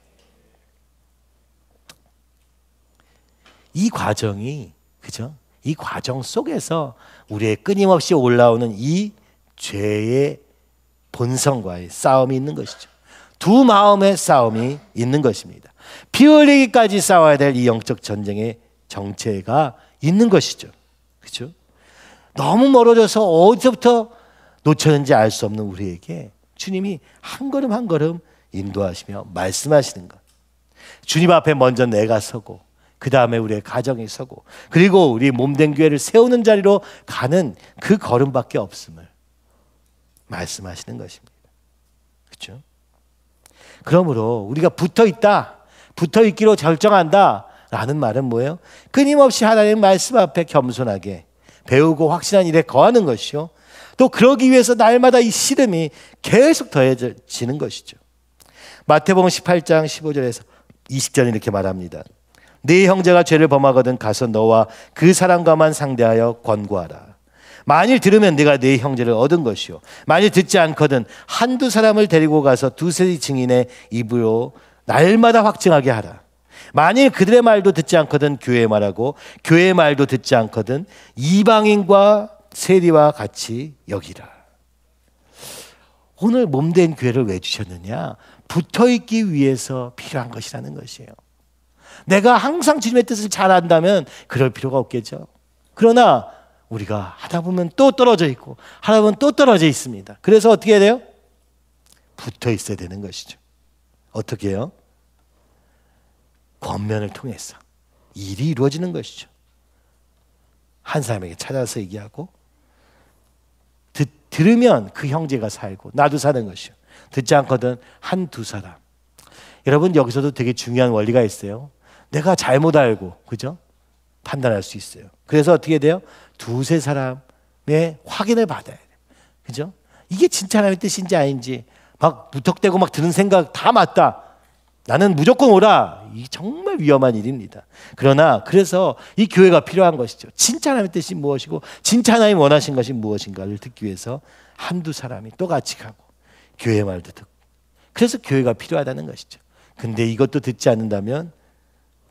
A: 이 과정이, 그죠? 이 과정 속에서 우리의 끊임없이 올라오는 이 죄의 본성과의 싸움이 있는 것이죠. 두 마음의 싸움이 있는 것입니다. 피 흘리기까지 싸워야 될 이 영적 전쟁의 정체가 있는 것이죠. 그렇죠? 너무 멀어져서 어디서부터 놓쳤는지 알 수 없는 우리에게 주님이 한 걸음 한 걸음 인도하시며 말씀하시는 것. 주님 앞에 먼저 내가 서고, 그 다음에 우리의 가정이 서고, 그리고 우리 몸된 교회를 세우는 자리로 가는 그 걸음밖에 없음을 말씀하시는 것입니다. 그렇죠? 그러므로 우리가 붙어 있기로 결정한다 라는 말은 뭐예요? 끊임없이 하나님의 말씀 앞에 겸손하게 배우고 확신한 일에 거하는 것이요, 또 그러기 위해서 날마다 이 씨름이 계속 더해지는 것이죠. 마태복음 18장 15절에서 20절은 이렇게 말합니다. 네 형제가 죄를 범하거든 가서 너와 그 사람과만 상대하여 권고하라. 만일 들으면 네가 네 형제를 얻은 것이요, 만일 듣지 않거든 한두 사람을 데리고 가서 두세 증인의 입으로 날마다 확증하게 하라. 만일 그들의 말도 듣지 않거든 교회의 말하고, 교회의 말도 듣지 않거든 이방인과 세리와 같이 여기라. 오늘 몸된 교회를 왜 주셨느냐? 붙어있기 위해서 필요한 것이라는 것이에요. 내가 항상 주님의 뜻을 잘 안다면 그럴 필요가 없겠죠. 그러나 우리가 하다 보면 또 떨어져 있고 하다 보면 또 떨어져 있습니다. 그래서 어떻게 해야 돼요? 붙어 있어야 되는 것이죠. 어떻게 해요? 권면을 통해서 일이 이루어지는 것이죠. 한 사람에게 찾아서 얘기하고 들으면 그 형제가 살고 나도 사는 것이요. 듣지 않거든 한두 사람. 여러분 여기서도 되게 중요한 원리가 있어요. 내가 잘못 알고 그죠? 판단할 수 있어요. 그래서 어떻게 돼요? 두세 사람의 확인을 받아야 돼요. 그죠? 이게 진짜 하나님의 뜻인지 아닌지 막 무턱대고 막 드는 생각 다 맞다. 나는 무조건 오라. 이 정말 위험한 일입니다. 그러나 그래서 이 교회가 필요한 것이죠. 진짜 하나님의 뜻이 무엇이고 진짜 하나님 원하신 것이 무엇인가를 듣기 위해서 한두 사람이 또 같이 가고 교회의 말도 듣고 그래서 교회가 필요하다는 것이죠. 근데 이것도 듣지 않는다면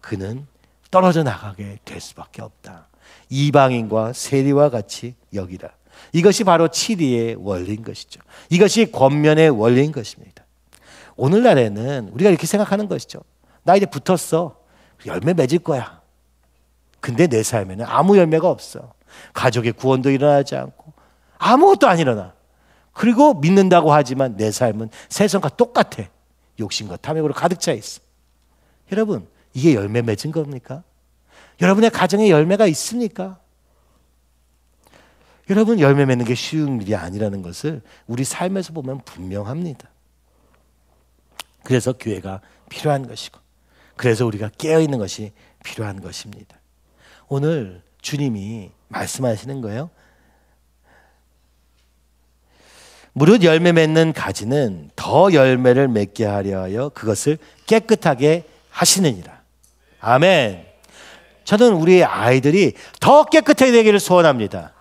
A: 그는 떨어져 나가게 될 수밖에 없다. 이방인과 세리와 같이 여기라. 이것이 바로 치리의 원리인 것이죠. 이것이 권면의 원리인 것입니다. 오늘날에는 우리가 이렇게 생각하는 것이죠. 나 이제 붙었어. 열매 맺을 거야. 근데 내 삶에는 아무 열매가 없어. 가족의 구원도 일어나지 않고 아무것도 안 일어나. 그리고 믿는다고 하지만 내 삶은 세상과 똑같아. 욕심과 탐욕으로 가득 차 있어. 여러분, 이게 열매 맺은 겁니까? 여러분의 가정에 열매가 있습니까? 여러분, 열매 맺는 게 쉬운 일이 아니라는 것을 우리 삶에서 보면 분명합니다. 그래서 교회가 필요한 것이고 그래서 우리가 깨어있는 것이 필요한 것입니다. 오늘 주님이 말씀하시는 거예요. 무릇 열매 맺는 가지는 더 열매를 맺게 하려 하여 그것을 깨끗하게 하시느니라. 아멘. 저는 우리 아이들이 더 깨끗하게 되기를 소원합니다.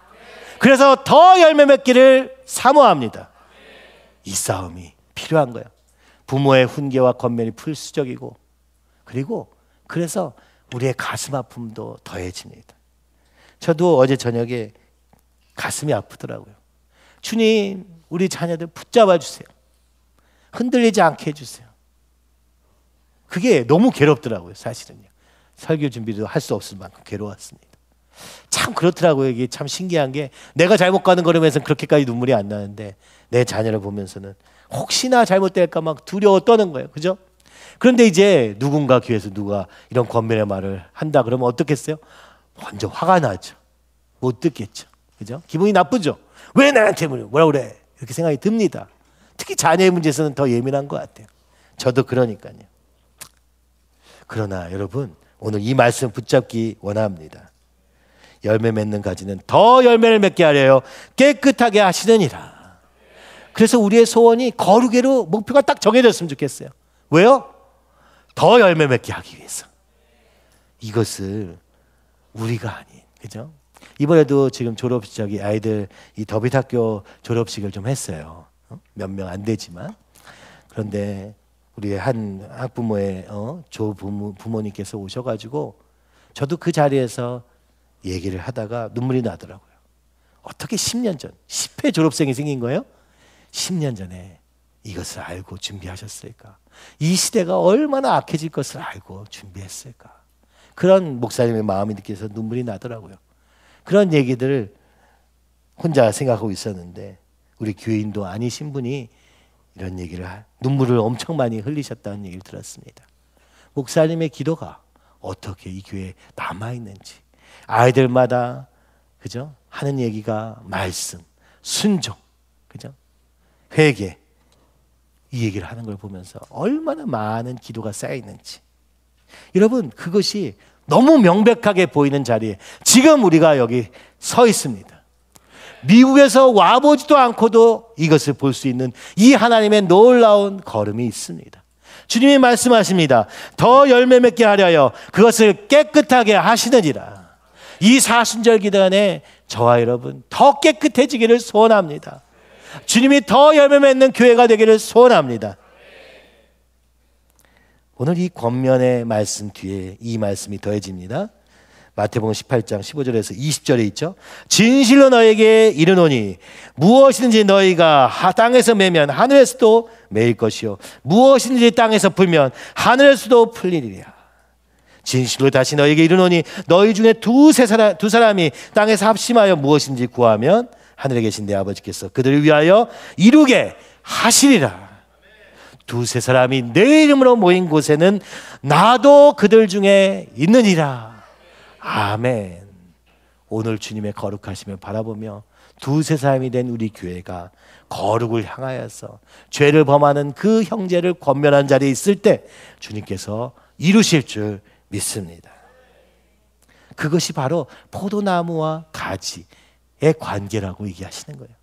A: 그래서 더 열매 맺기를 사모합니다. 이 싸움이 필요한 거예요. 부모의 훈계와 권면이 필수적이고 그리고 그래서 우리의 가슴 아픔도 더해집니다. 저도 어제 저녁에 가슴이 아프더라고요. 주님, 우리 자녀들 붙잡아 주세요. 흔들리지 않게 해주세요. 그게 너무 괴롭더라고요, 사실은요. 설교 준비도 할 수 없을 만큼 괴로웠습니다. 참 그렇더라고요. 이게 참 신기한 게 내가 잘못 가는 걸음에서는 그렇게까지 눈물이 안 나는데 내 자녀를 보면서는 혹시나 잘못될까 막 두려워 떠는 거예요. 그죠? 그런데 이제 누군가 교회에서 누가 이런 권면의 말을 한다 그러면 어떻겠어요? 먼저 화가 나죠. 못 듣겠죠. 그죠? 기분이 나쁘죠. 왜 나한테 뭐라 그래? 이렇게 생각이 듭니다. 특히 자녀의 문제에서는 더 예민한 것 같아요. 저도 그러니까요. 그러나 여러분, 오늘 이 말씀 붙잡기 원합니다. 열매 맺는 가지는 더 열매를 맺게 하려요 깨끗하게 하시느니라. 그래서 우리의 소원이 거룩계로 목표가 딱 정해졌으면 좋겠어요. 왜요? 더 열매 맺게 하기 위해서. 이것을 우리가 아닌, 그죠? 이번에도 지금 졸업식 아이들 이 더빗학교 졸업식을 좀 했어요. 몇 명 안 되지만. 그런데 우리 한 학부모의 부모님께서 오셔가지고 저도 그 자리에서 얘기를 하다가 눈물이 나더라고요. 어떻게 10년 전 10회 졸업생이 생긴 거예요? 10년 전에 이것을 알고 준비하셨을까? 이 시대가 얼마나 악해질 것을 알고 준비했을까? 그런 목사님의 마음이 느껴서 눈물이 나더라고요. 그런 얘기들을 혼자 생각하고 있었는데 우리 교인도 아니신 분이 이런 얘기를 눈물을 엄청 많이 흘리셨다는 얘기를 들었습니다. 목사님의 기도가 어떻게 이 교회에 남아있는지 아이들마다 그죠? 하는 얘기가 말씀, 순종, 그죠? 회개 이 얘기를 하는 걸 보면서 얼마나 많은 기도가 쌓여 있는지 여러분 그것이 너무 명백하게 보이는 자리에 지금 우리가 여기 서 있습니다. 미국에서 와보지도 않고도 이것을 볼 수 있는 이 하나님의 놀라운 걸음이 있습니다. 주님이 말씀하십니다. 더 열매 맺게 하려여 그것을 깨끗하게 하시느니라. 이 사순절 기간에 저와 여러분 더 깨끗해지기를 소원합니다. 주님이 더 열매 맺는 교회가 되기를 소원합니다. 오늘 이 권면의 말씀 뒤에 이 말씀이 더해집니다. 마태복음 18장 15절에서 20절에 있죠. 진실로 너에게 이르노니 무엇이든지 너희가 땅에서 매면 하늘에서도 매일 것이요 무엇이든지 땅에서 풀면 하늘에서도 풀리리라. 진실로 다시 너에게 이르노니 너희 중에 두 사람이 땅에서 합심하여 무엇인지 구하면 하늘에 계신 내 아버지께서 그들을 위하여 이루게 하시리라. 두세 사람이 내 이름으로 모인 곳에는 나도 그들 중에 있느니라. 아멘. 오늘 주님의 거룩하심을 바라보며 두세 사람이 된 우리 교회가 거룩을 향하여서 죄를 범하는 그 형제를 권면한 자리에 있을 때 주님께서 이루실 줄 믿습니다. 그것이 바로 포도나무와 가지의 관계라고 얘기하시는 거예요.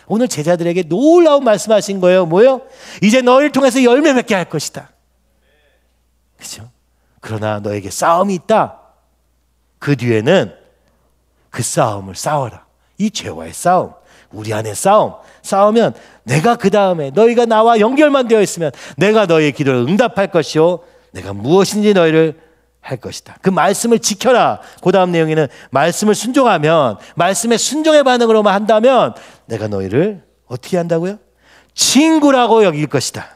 A: 오늘 제자들에게 놀라운 말씀하신 거예요. 뭐요? 이제 너희를 통해서 열매 맺게 할 것이다. 그렇죠? 그러나 너에게 싸움이 있다. 그 뒤에는 그 싸움을 싸워라. 이 죄와의 싸움, 우리 안의 싸움. 싸우면 내가 그 다음에 너희가 나와 연결만 되어 있으면 내가 너희의 기도를 응답할 것이요 내가 무엇인지 너희를 할 것이다. 그 말씀을 지켜라. 그 다음 내용에는 말씀을 순종하면, 말씀의 순종의 반응으로만 한다면 내가 너희를 어떻게 한다고요? 친구라고 여길 것이다.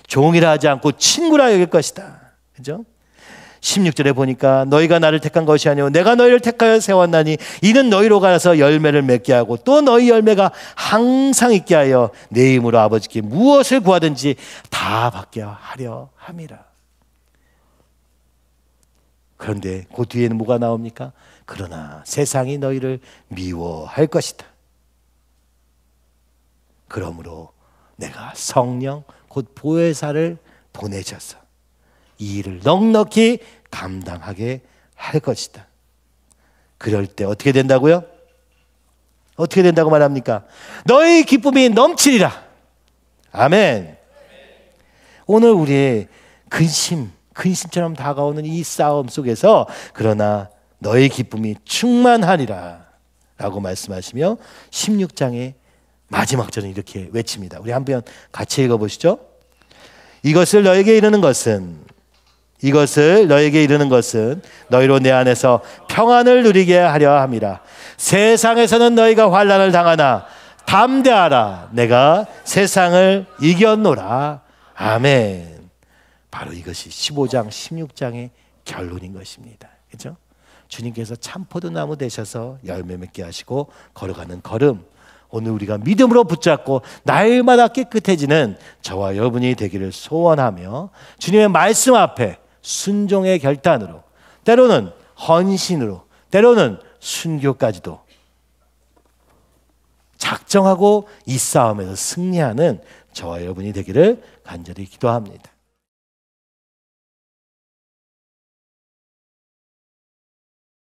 A: 종이라 하지 않고 친구라 여길 것이다. 그죠? 16절에 보니까 너희가 나를 택한 것이 아니오 내가 너희를 택하여 세웠나니 이는 너희로 가서 열매를 맺게 하고 또 너희 열매가 항상 있게 하여 내 이름으로 아버지께 무엇을 구하든지 다 받게 하려 함이라. 그런데 그 뒤에는 뭐가 나옵니까? 그러나 세상이 너희를 미워할 것이다. 그러므로 내가 성령 곧 보혜사를 보내셔서 이 일을 넉넉히 감당하게 할 것이다. 그럴 때 어떻게 된다고요? 어떻게 된다고 말합니까? 너희 기쁨이 넘치리라. 아멘. 오늘 우리의 근심처럼 다가오는 이 싸움 속에서 그러나 너희 기쁨이 충만하리라 라고 말씀하시며 16장의 마지막 절은 이렇게 외칩니다. 우리 한번 같이 읽어보시죠. 이것을 너에게 이르는 것은 너희로 내 안에서 평안을 누리게 하려 함이라. 세상에서는 너희가 환난을 당하나 담대하라. 내가 세상을 이겼노라. 아멘. 바로 이것이 15장 16장의 결론인 것입니다. 그렇죠? 주님께서 참 포도나무 되셔서 열매 맺게 하시고 걸어가는 걸음, 오늘 우리가 믿음으로 붙잡고 날마다 깨끗해지는 저와 여러분이 되기를 소원하며 주님의 말씀 앞에 순종의 결단으로, 때로는 헌신으로, 때로는 순교까지도 작정하고 이 싸움에서 승리하는 저와 여러분이 되기를 간절히 기도합니다.